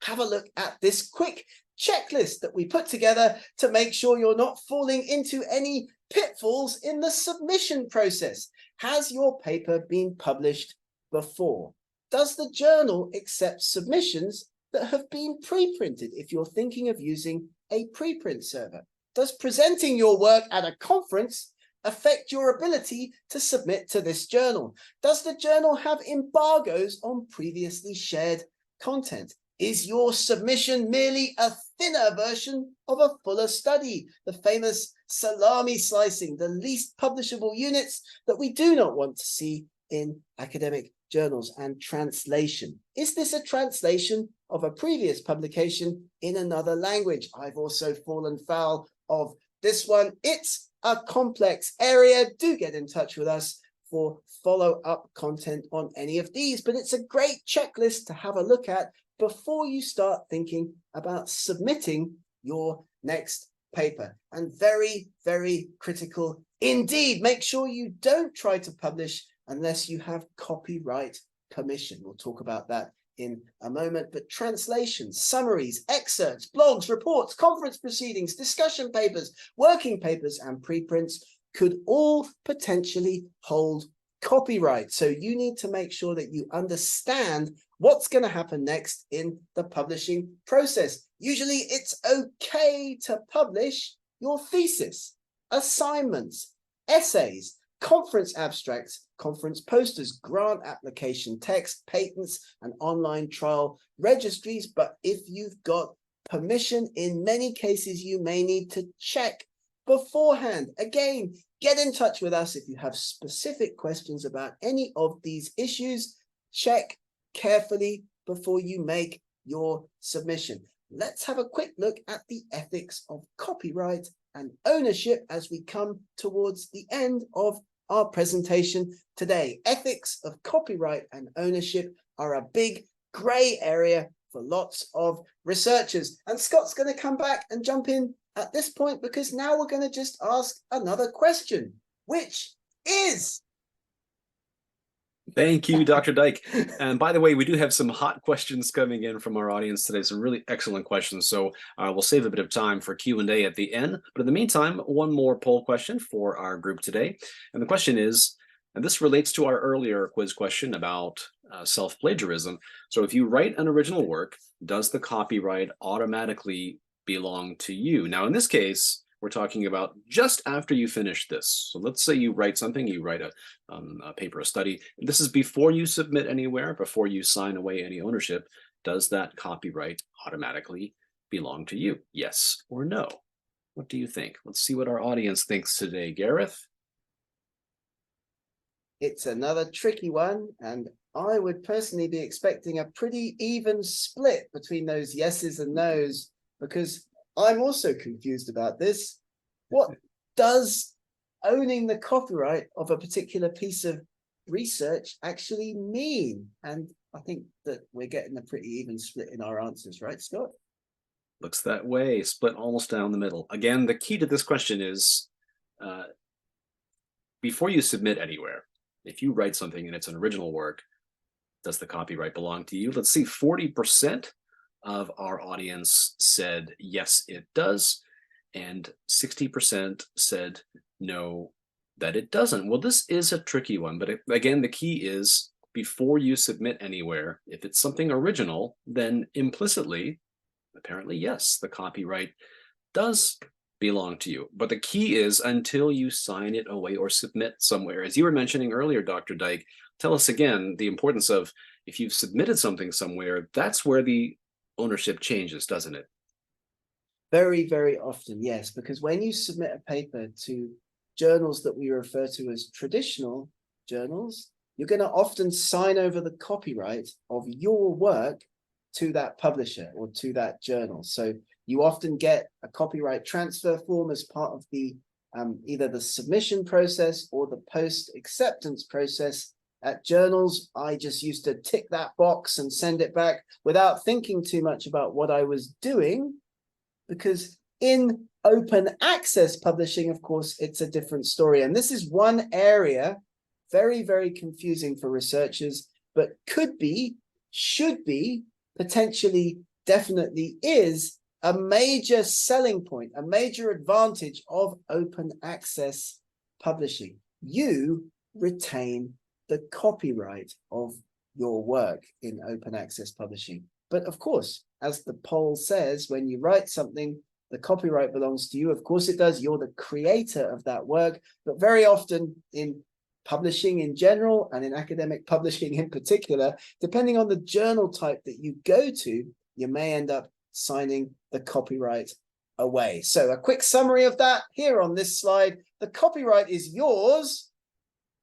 have a look at this quick checklist that we put together to make sure you're not falling into any pitfalls in the submission process. Has your paper been published before? Does the journal accept submissions that have been pre-printed if you're thinking of using a preprint server? Does presenting your work at a conference affect your ability to submit to this journal? Does the journal have embargoes on previously shared content? Is your submission merely a thinner version of a fuller study? The famous salami slicing, the least publishable units that we do not want to see in academic journals. And translation. Is this a translation of a previous publication in another language? I've also fallen foul of this one. It's a complex area. Do get in touch with us for follow-up content on any of these, but it's a great checklist to have a look at before you start thinking about submitting your next paper. And very, very critical indeed, make sure you don't try to publish unless you have copyright permission. We'll talk about that in a moment, but translations, summaries, excerpts, blogs, reports, conference proceedings, discussion papers, working papers, and preprints could all potentially hold copyright. So you need to make sure that you understand what's going to happen next in the publishing process. Usually it's okay to publish your thesis, assignments, essays, conference abstracts, conference posters, grant application text, patents, and online trial registries. But if you've got permission, in many cases, you may need to check beforehand. Again, get in touch with us if you have specific questions about any of these issues. Check carefully before you make your submission. Let's have a quick look at the ethics of copyright and ownership as we come towards the end of our presentation today. Ethics of copyright and ownership are a big gray area for lots of researchers. And Scott's going to come back and jump in at this point, because now we're going to just ask another question, which is... Thank you, Dr. Dyke. And by the way, we do have some hot questions coming in from our audience today, some really excellent questions. So we'll save a bit of time for Q&A at the end. But in the meantime, one more poll question for our group today. And the question is, and this relates to our earlier quiz question about self-plagiarism. So if you write an original work, does the copyright automatically belong to you? Now, in this case, we're talking about just after you finish this. So let's say you write something, you write a paper, a study. This is before you submit anywhere, before you sign away any ownership. Does that copyright automatically belong to you? Yes or no? What do you think? Let's see what our audience thinks today. Gareth? It's another tricky one, and I would personally be expecting a pretty even split between those yeses and nos, because I'm also confused about this. What does owning the copyright of a particular piece of research actually mean? And I think that we're getting a pretty even split in our answers, right, Scott? Looks that way, split almost down the middle. Again, the key to this question is before you submit anywhere, if you write something and it's an original work, does the copyright belong to you? Let's see, 40% of our audience said yes, it does, and 60% said no, that it doesn't. Well, this is a tricky one, but again, the key is before you submit anywhere, if it's something original, then implicitly, apparently, yes, the copyright does belong to you. But the key is until you sign it away or submit somewhere. As you were mentioning earlier, Dr. Dyke, tell us again the importance of if you've submitted something somewhere, that's where the ownership changes, doesn't it? Very, very often, yes, because when you submit a paper to journals that we refer to as traditional journals, you're going to often sign over the copyright of your work to that publisher or to that journal. So you often get a copyright transfer form as part of the either the submission process or the post acceptance process at journals, I just used to tick that box and send it back without thinking too much about what I was doing, because in open access publishing, of course, it's a different story. And this is one area very, very confusing for researchers, but could be, should be, potentially, definitely is a major selling point, a major advantage of open access publishing. You retain the copyright of your work in open access publishing. But of course, as the poll says, when you write something, the copyright belongs to you. Of course it does. You're the creator of that work. But very often in publishing in general and in academic publishing in particular, depending on the journal type that you go to, you may end up signing the copyright away. So a quick summary of that here on this slide. The copyright is yours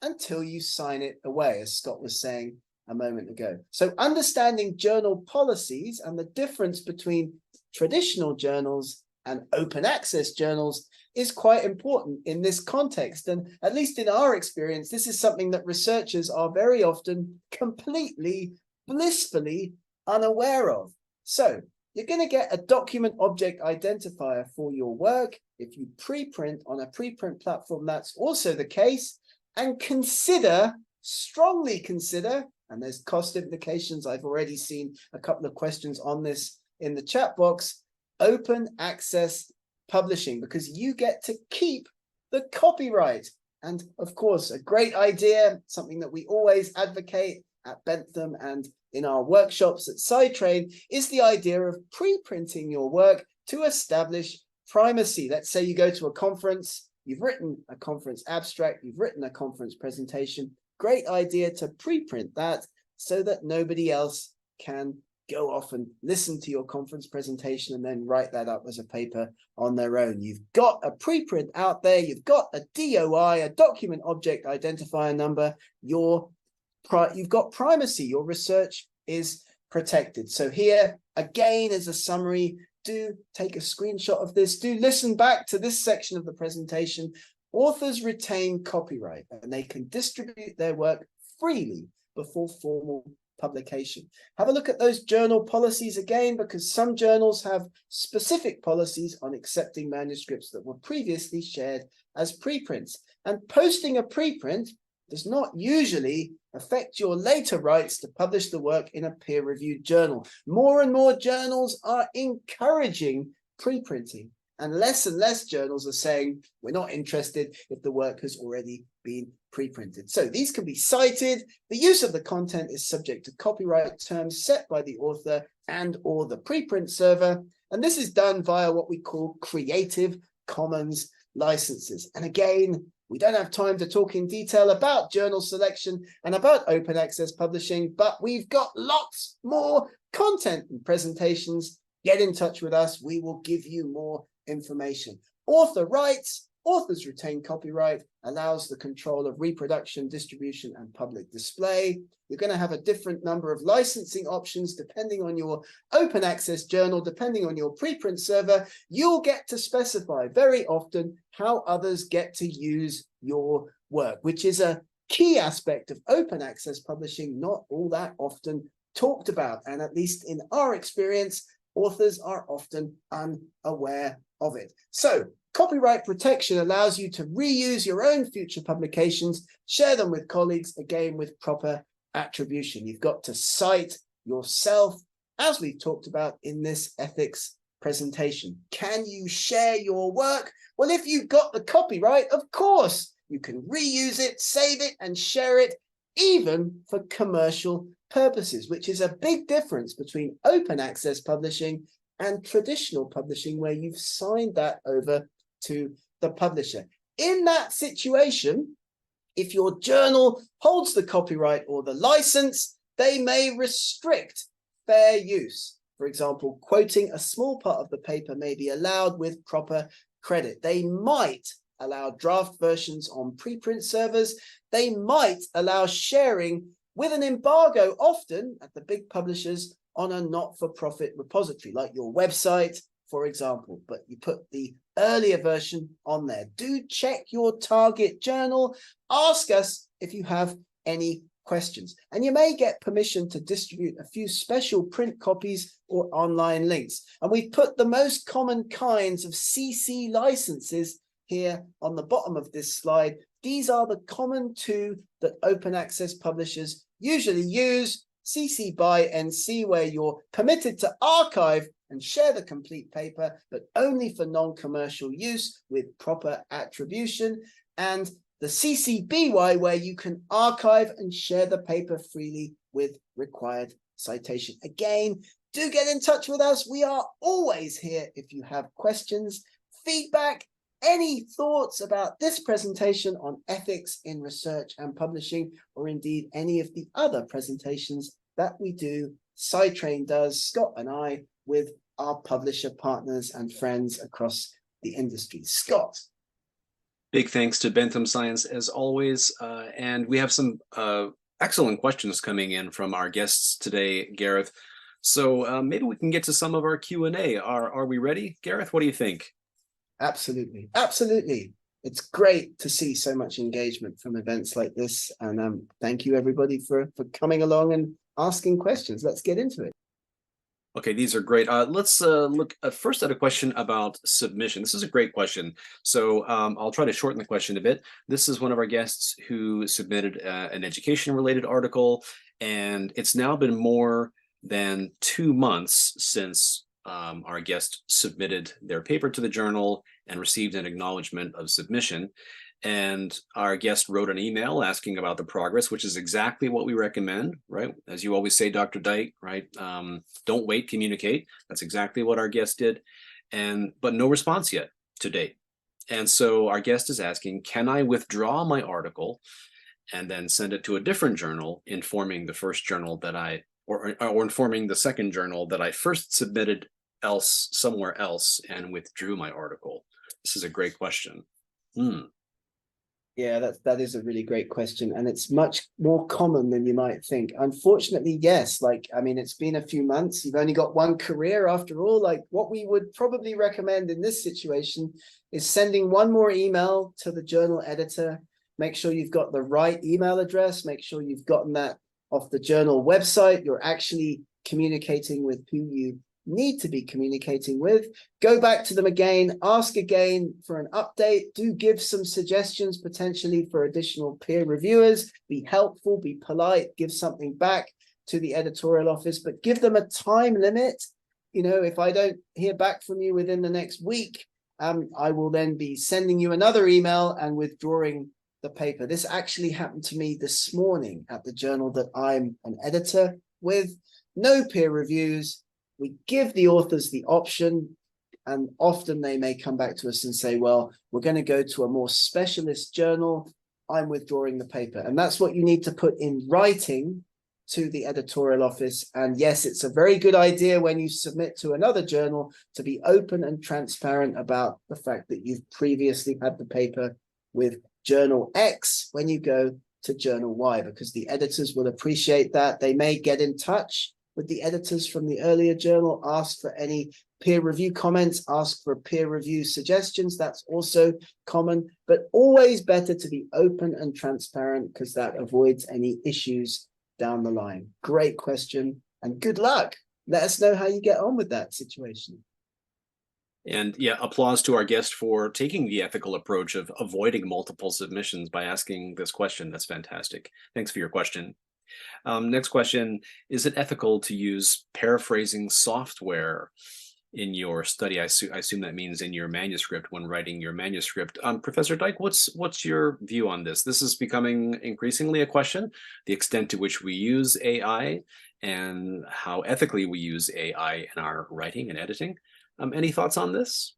until you sign it away, as Scott was saying a moment ago. So understanding journal policies and the difference between traditional journals and open access journals is quite important in this context. And at least in our experience, this is something that researchers are very often completely, blissfully unaware of. So you're going to get a document object identifier for your work. If you preprint on a preprint platform, that's also the case. And consider, strongly consider, and there's cost implications. I've already seen a couple of questions on this in the chat box, open access publishing, because you get to keep the copyright. And of course, a great idea, something that we always advocate at Bentham and in our workshops at SciTrain, is the idea of pre-printing your work to establish primacy. Let's say you go to a conference, you've written a conference abstract, you've written a conference presentation. Great idea to pre-print that so that nobody else can go off and listen to your conference presentation and then write that up as a paper on their own. You've got a preprint out there, you've got a DOI, a document object identifier number, you've got primacy, your research is protected. So here, again, as a summary, do take a screenshot of this, do listen back to this section of the presentation. Authors retain copyright and they can distribute their work freely before formal publication. Have a look at those journal policies again, because some journals have specific policies on accepting manuscripts that were previously shared as preprints. And posting a preprint does not usually affect your later rights to publish the work in a peer-reviewed journal. More and more journals are encouraging preprinting, and less journals are saying, we're not interested if the work has already been preprinted. So these can be cited. The use of the content is subject to copyright terms set by the author and or the preprint server. And this is done via what we call Creative Commons licenses. And again, we don't have time to talk in detail about journal selection and about open access publishing, but we've got lots more content and presentations. Get in touch with us. We will give you more information. Author rights. Authors retain copyright, allows the control of reproduction, distribution, and public display. You're going to have a different number of licensing options depending on your open access journal, depending on your preprint server. You'll get to specify very often how others get to use your work, which is a key aspect of open access publishing, not all that often talked about. And at least in our experience, authors are often unaware of it. So copyright protection allows you to reuse your own future publications, share them with colleagues, again, with proper attribution. You've got to cite yourself, as we've talked about in this ethics presentation. Can you share your work? Well, if you've got the copyright, of course, you can reuse it, save it, and share it, even for commercial purposes, which is a big difference between open access publishing and traditional publishing, where you've signed that over to the publisher. In that situation, if your journal holds the copyright or the license, they may restrict fair use. For example, quoting a small part of the paper may be allowed with proper credit. They might allow draft versions on preprint servers. They might allow sharing with an embargo, often at the big publishers, on a not-for-profit repository, like your website, for example, but you put the earlier version on there. Do check your target journal. Ask us if you have any questions. And you may get permission to distribute a few special print copies or online links. And we've put the most common kinds of CC licenses here on the bottom of this slide. These are the common two that open access publishers usually use: CC by NC, where you're permitted to archive and share the complete paper, but only for non-commercial use with proper attribution, and the CC BY, where you can archive and share the paper freely with required citation. Again, do get in touch with us. We are always here if you have questions, feedback, any thoughts about this presentation on ethics in research and publishing, or indeed any of the other presentations that we do, SciTrain does, Scott and I, with our publisher partners and friends across the industry. Scott. Big thanks to Bentham Science as always. And we have some excellent questions coming in from our guests today, Gareth. So maybe we can get to some of our Q&A. Are we ready? Gareth, what do you think? Absolutely. Absolutely. It's great to see so much engagement from events like this. And thank you, everybody, for coming along and asking questions. Let's get into it. Okay, these are great. Let's look first at a question about submission. This is a great question. So I'll try to shorten the question a bit. This is one of our guests who submitted an education-related article, and it's now been more than 2 months since our guest submitted their paper to the journal and received an acknowledgement of submission. And our guest wrote an email asking about the progress, which is exactly what we recommend, right? As you always say, Dr. Dyke, right? Don't wait, communicate. That's exactly what our guest did. But no response yet to date. And so our guest is asking, can I withdraw my article and then send it to a different journal, informing the first journal that or informing the second journal that I first submitted somewhere else and withdrew my article? This is a great question. Yeah, that is a really great question, and it's much more common than you might think. Unfortunately, yes. It's been a few months. You've only got one career after all. What we would probably recommend in this situation is sending one more email to the journal editor. Make sure you've got the right email address. Make sure you've gotten that off the journal website. You're actually communicating with who you need to be communicating with. Go back to them again, ask again for an update. Do give some suggestions potentially for additional peer reviewers. Be helpful, be polite, give something back to the editorial office, but give them a time limit. If I don't hear back from you within the next week, I will then be sending you another email and withdrawing the paper. This actually happened to me this morning at the journal that I'm an editor with. No peer reviews. We give the authors the option, and often they may come back to us and say, well, we're going to go to a more specialist journal. I'm withdrawing the paper. And that's what you need to put in writing to the editorial office. And yes, it's a very good idea when you submit to another journal to be open and transparent about the fact that you've previously had the paper with journal X when you go to journal Y, because the editors will appreciate that. They may get in touch with the editors from the earlier journal, ask for any peer review comments, ask for peer review suggestions. That's also common, but always better to be open and transparent, because that avoids any issues down the line. Great question, and good luck. Let us know how you get on with that situation. And yeah, applause to our guest for taking the ethical approach of avoiding multiple submissions by asking this question. That's fantastic. Thanks for your question. Next question, is it ethical to use paraphrasing software in your study? I assume that means in your manuscript, when writing your manuscript. Professor Dyke, what's your view on this? This is becoming increasingly a question, the extent to which we use AI and how ethically we use AI in our writing and editing. Any thoughts on this?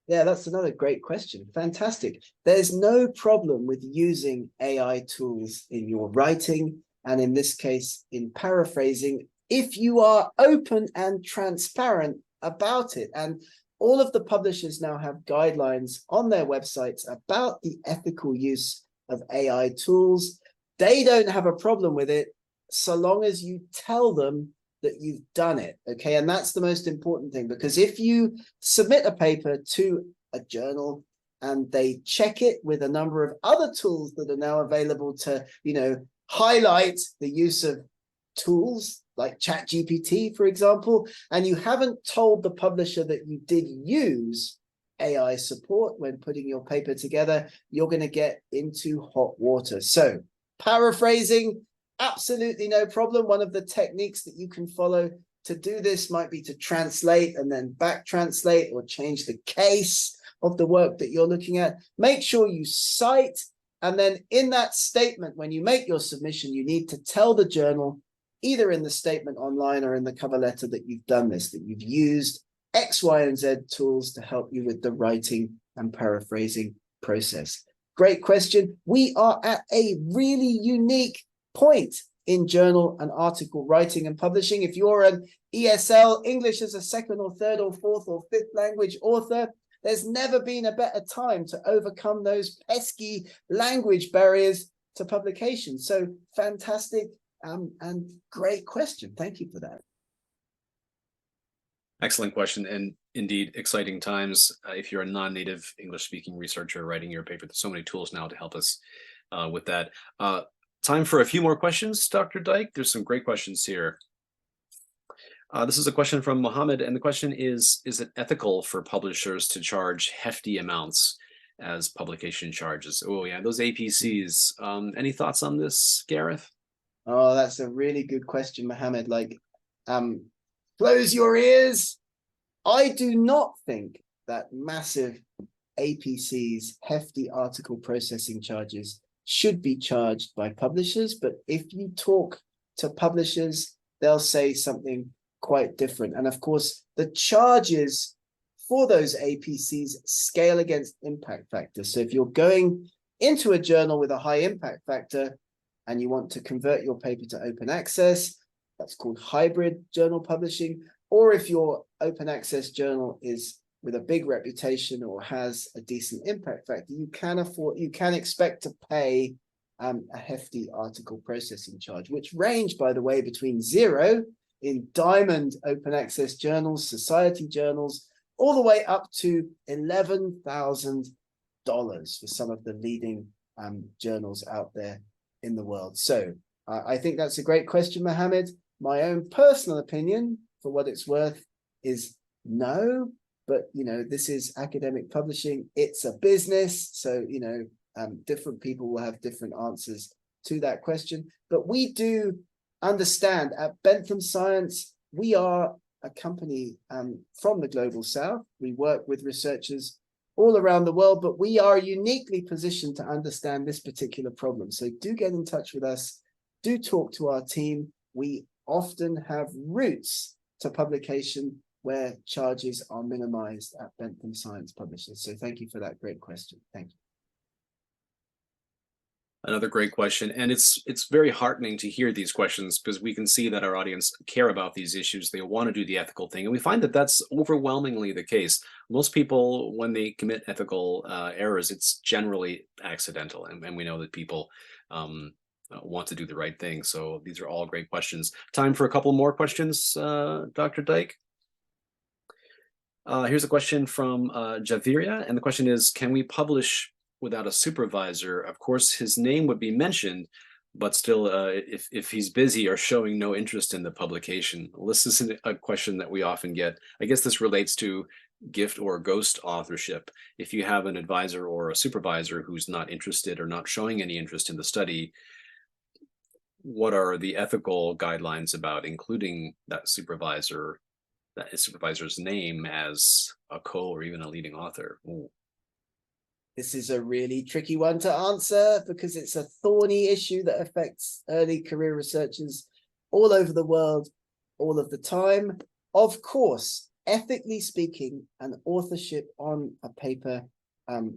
Yeah, that's another great question. Fantastic. There's no problem with using AI tools in your writing, and in this case, in paraphrasing, if you are open and transparent about it. And all of the publishers now have guidelines on their websites about the ethical use of AI tools. They don't have a problem with it so long as you tell them that you've done it, okay? And that's the most important thing, because if you submit a paper to a journal and they check it with a number of other tools that are now available to, highlight the use of tools like ChatGPT, for example, and you haven't told the publisher that you did use AI support when putting your paper together, you're going to get into hot water. So paraphrasing, absolutely no problem. One of the techniques that you can follow to do this might be to translate and then back translate or change the case of the work that you're looking at. Make sure you cite, and then in that statement, when you make your submission, you need to tell the journal, either in the statement online or in the cover letter, that you've done this, that you've used X, Y, and Z tools to help you with the writing and paraphrasing process. Great question. We are at a really unique point in journal and article writing and publishing. If you're an ESL, English as a second or third or fourth or fifth language author, there's never been a better time to overcome those pesky language barriers to publication. So fantastic and great question. Thank you for that. Excellent question, and indeed exciting times. If you're a non-native English-speaking researcher writing your paper, there's so many tools now to help us with that. Time for a few more questions, Dr. Dyke. There's some great questions here. This is a question from Mohammed, and the question is it ethical for publishers to charge hefty amounts as publication charges? Oh yeah, those APCs. Any thoughts on this, Gareth? Oh, that's a really good question, Mohammed. Like, close your ears. I do not think that massive APCs, hefty article processing charges, should be charged by publishers. But if you talk to publishers, they'll say something quite different. And of course, the charges for those APCs scale against impact factor. So if you're going into a journal with a high impact factor and you want to convert your paper to open access, that's called hybrid journal publishing. Or if your open access journal is with a big reputation or has a decent impact factor, you can expect to pay a hefty article processing charge, which range, by the way, between 0 in diamond open access journals, society journals, all the way up to $11,000 for some of the leading journals out there in the world. So I think that's a great question, Mohammed. My own personal opinion, for what it's worth, is no. But, you know, this is academic publishing. It's a business. So, you know, different people will have different answers to that question. But we do understand at Bentham Science, we are a company from the global south. We work with researchers all around the world, but we are uniquely positioned to understand this particular problem. So do get in touch with us. Do talk to our team. We often have routes to publication where charges are minimized at Bentham Science Publishers. So thank you for that great question. Thank you. Another great question, and it's very heartening to hear these questions because we can see that our audience care about these issues. They want to do the ethical thing, and we find that that's overwhelmingly the case. Most people, when they commit ethical errors, it's generally accidental, and we know that people want to do the right thing. So these are all great questions. Time for a couple more questions, Dr. Dyke. Here's a question from Javiria, and the question is, can we publish without a supervisor? Of course, his name would be mentioned, but still, if he's busy or showing no interest in the publication. This is a question that we often get. I guess this relates to gift or ghost authorship. If you have an advisor or a supervisor who's not interested or not showing any interest in the study, what are the ethical guidelines about including that supervisor's name as a co or even a leading author? Ooh. This is a really tricky one to answer because it's a thorny issue that affects early career researchers all over the world, all of the time. Of course, ethically speaking, an authorship on a paper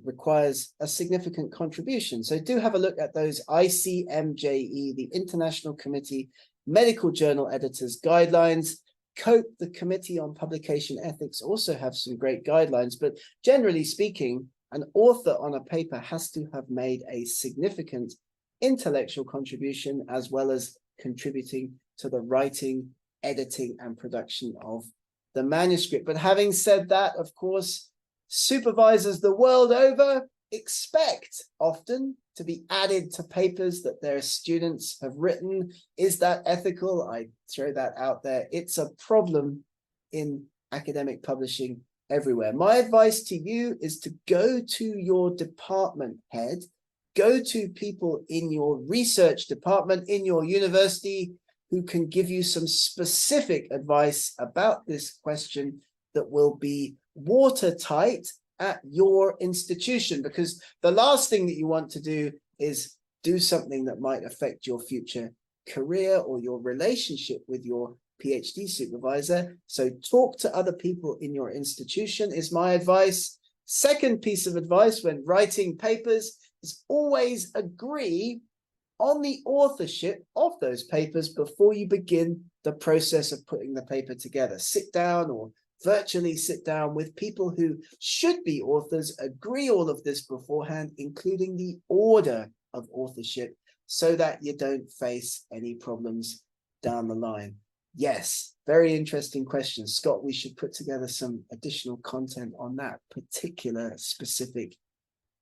requires a significant contribution. So do have a look at those ICMJE, the International Committee Medical Journal Editors Guidelines. COPE, the Committee on Publication Ethics, also have some great guidelines, but generally speaking, an author on a paper has to have made a significant intellectual contribution as well as contributing to the writing, editing, and production of the manuscript. But having said that, of course, supervisors the world over expect often to be added to papers that their students have written. Is that ethical? I throw that out there. It's a problem in academic publishing everywhere. My advice to you is to go to your department head, go to people in your research department, in your university, who can give you some specific advice about this question that will be watertight at your institution, because the last thing that you want to do is do something that might affect your future career or your relationship with your PhD supervisor. So talk to other people in your institution is my advice. Second piece of advice when writing papers is always agree on the authorship of those papers before you begin the process of putting the paper together. Sit down or virtually sit down with people who should be authors, agree all of this beforehand, including the order of authorship, so that you don't face any problems down the line. Yes, very interesting question. Scott, we should put together some additional content on that particular specific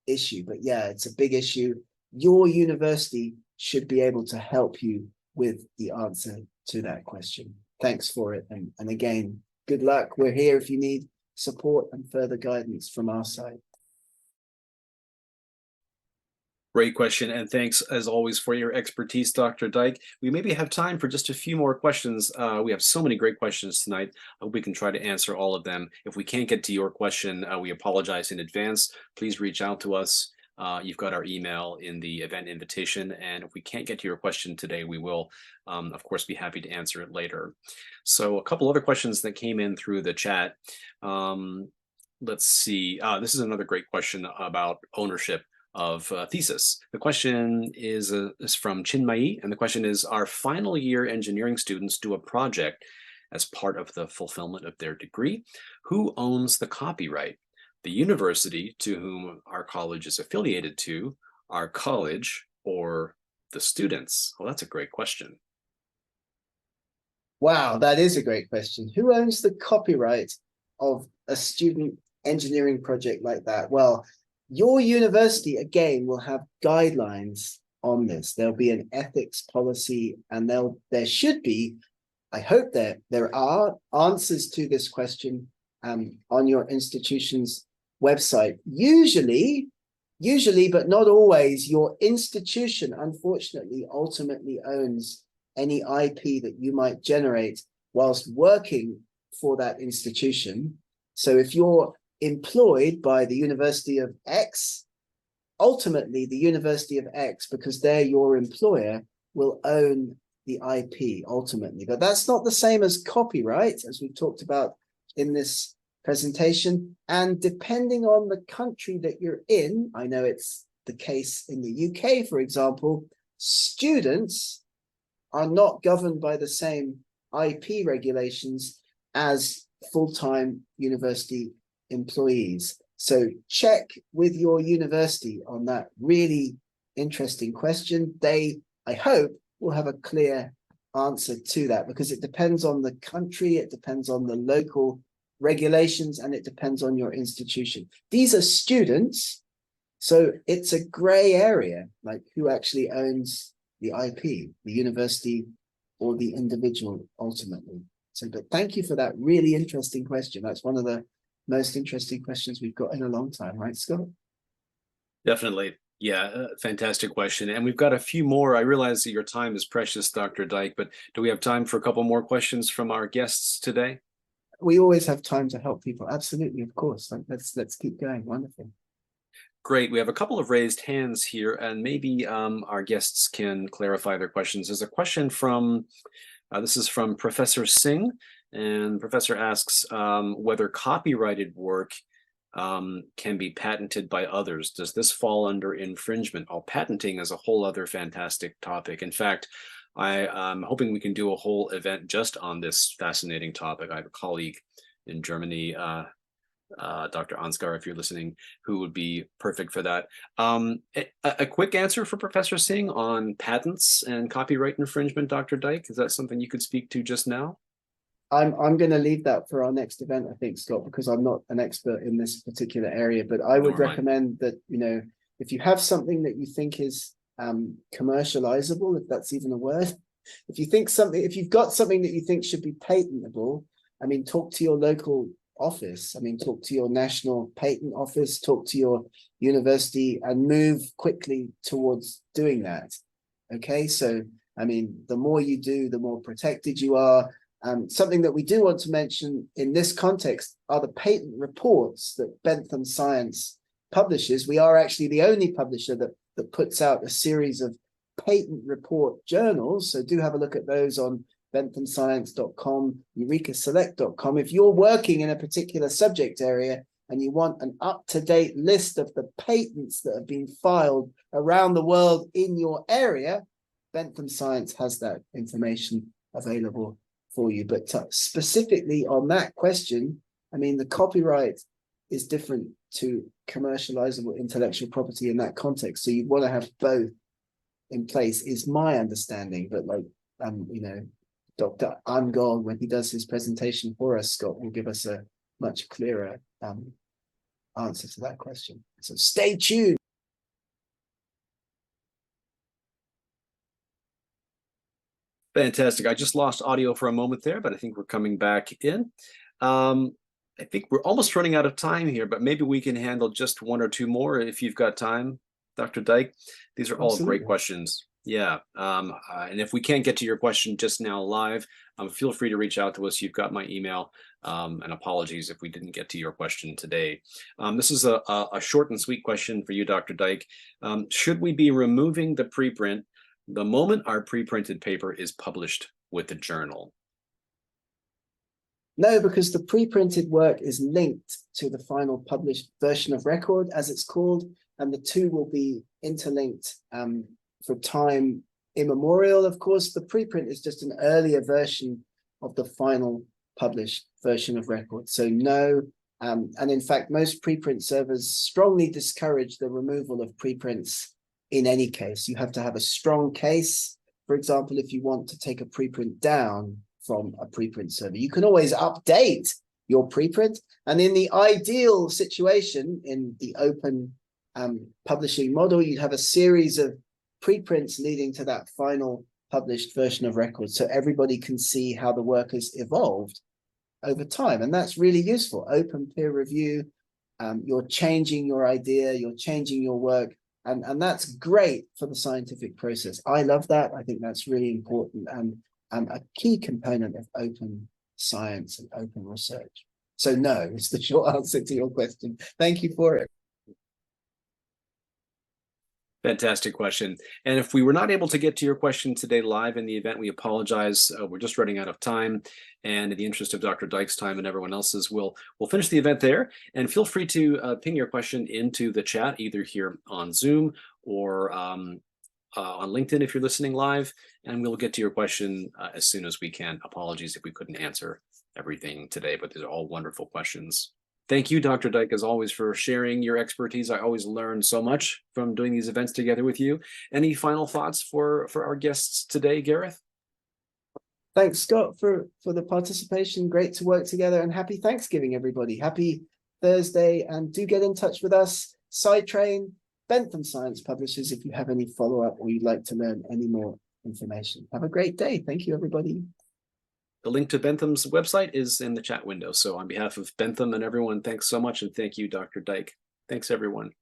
issue. But yeah, it's a big issue. Your university should be able to help you with the answer to that question. Thanks for it. And again, good luck. We're here if you need support and further guidance from our side. Great question, and thanks as always for your expertise, Dr. Dyke. We maybe have time for just a few more questions. We have so many great questions tonight. I hope we can try to answer all of them. If we can't get to your question, we apologize in advance. Please reach out to us. You've got our email in the event invitation, and if we can't get to your question today, we will, of course, be happy to answer it later. So a couple other questions that came in through the chat. Let's see. This is another great question about ownership of thesis. The question is from Chinmai, and the question is, our final year engineering students do a project as part of the fulfillment of their degree. Who owns the copyright? The university to whom our college is affiliated to, our college, or the students? Well, that's a great question. Wow, that is a great question. Who owns the copyright of a student engineering project like that? Well, your university, again, will have guidelines on this. There'll be an ethics policy, and there should be, I hope that there are answers to this question on your institution's website. Usually, but not always, your institution, unfortunately, ultimately owns any IP that you might generate whilst working for that institution. So if you're employed by the University of X, ultimately the University of X, because they're your employer, will own the IP ultimately. But that's not the same as copyright, as we've talked about in this presentation. And depending on the country that you're in, I know it's the case in the UK, for example, students are not governed by the same IP regulations as full-time university employees. So check with your university on that really interesting question. They, I hope, will have a clear answer to that, because it depends on the country, it depends on the local regulations, and it depends on your institution. These are students, so it's a gray area, like who actually owns the IP, the university or the individual ultimately. So, but thank you for that really interesting question. That's one of the most interesting questions we've got in a long time, right, Scott? Definitely. Yeah, fantastic question. And we've got a few more. I realize that your time is precious, Dr. Dyke, but do we have time for a couple more questions from our guests today? We always have time to help people. Absolutely, of course. Let's keep going. Wonderful. Great. We have a couple of raised hands here, and maybe our guests can clarify their questions. There's a question from, this is from Professor Singh, and Professor asks whether copyrighted work can be patented by others. Does this fall under infringement? Oh, patenting is a whole other fantastic topic. In fact, I'm hoping we can do a whole event just on this fascinating topic. I have a colleague in Germany, Dr. Ansgar, if you're listening, who would be perfect for that. A quick answer for Professor Singh on patents and copyright infringement, Dr. Dyke. Is that something you could speak to just now? I'm going to leave that for our next event, I think, Scott, because I'm not an expert in this particular area. But I would recommend that, you know, If you have something that you think is commercializable, if that's even a word, if you've got something that you think should be patentable, I mean, talk to your local office. I mean, talk to your national patent office, talk to your university, and move quickly towards doing that. Okay, so I mean, the more you do, the more protected you are. Something that we do want to mention in this context are the patent reports that Bentham Science publishes. We are actually the only publisher that puts out a series of patent report journals. So do have a look at those on benthamscience.com, eurekaselect.com. If you're working in a particular subject area and you want an up-to-date list of the patents that have been filed around the world in your area, Bentham Science has that information available for you. But specifically on that question, I mean, the copyright is different to commercializable intellectual property in that context. So you want to have both in place, is my understanding. But like, you know, Dr. Angol, when he does his presentation for us, Scott, will give us a much clearer answer to that question. So stay tuned. Fantastic. I just lost audio for a moment there, but I think we're coming back in. I think we're almost running out of time here, but maybe we can handle just one or two more if you've got time, Dr. Dyke. These are all great questions. Yeah. And if we can't get to your question just now live, feel free to reach out to us. You've got my email, and apologies if we didn't get to your question today. This is a short and sweet question for you, Dr. Dyke. Should we be removing the preprint the moment our pre-printed paper is published with the journal? No, because the pre-printed work is linked to the final published version of record, as it's called, and the two will be interlinked for time immemorial. Of course, the preprint is just an earlier version of the final published version of record. So no, and in fact, most preprint servers strongly discourage the removal of preprints. In any case, you have to have a strong case. For example, if you want to take a preprint down from a preprint server, you can always update your preprint. And in the ideal situation, in the open publishing model, you'd have a series of preprints leading to that final published version of record. So everybody can see how the work has evolved over time. And that's really useful. Open peer review, you're changing your idea, you're changing your work. And that's great for the scientific process. I love that. I think that's really important and a key component of open science and open research. So no, it's the short answer to your question. Thank you for it. Fantastic question. And if we were not able to get to your question today live in the event, we apologize. We're just running out of time. And in the interest of Dr. Dyke's time and everyone else's, we'll finish the event there. And feel free to ping your question into the chat, either here on Zoom or on LinkedIn if you're listening live. And we'll get to your question as soon as we can. Apologies if we couldn't answer everything today, but these are all wonderful questions. Thank you, Dr. Dyke, as always, for sharing your expertise. I always learn so much from doing these events together with you. Any final thoughts for our guests today, Gareth? Thanks, Scott, for the participation. Great to work together, and happy Thanksgiving, everybody. Happy Thursday, and do get in touch with us. Sidetrain, Bentham Science Publishers, if you have any follow-up or you'd like to learn any more information. Have a great day. Thank you, everybody. The link to Bentham's website is in the chat window. So on behalf of Bentham and everyone, thanks so much. And thank you, Dr. Dyke. Thanks, everyone.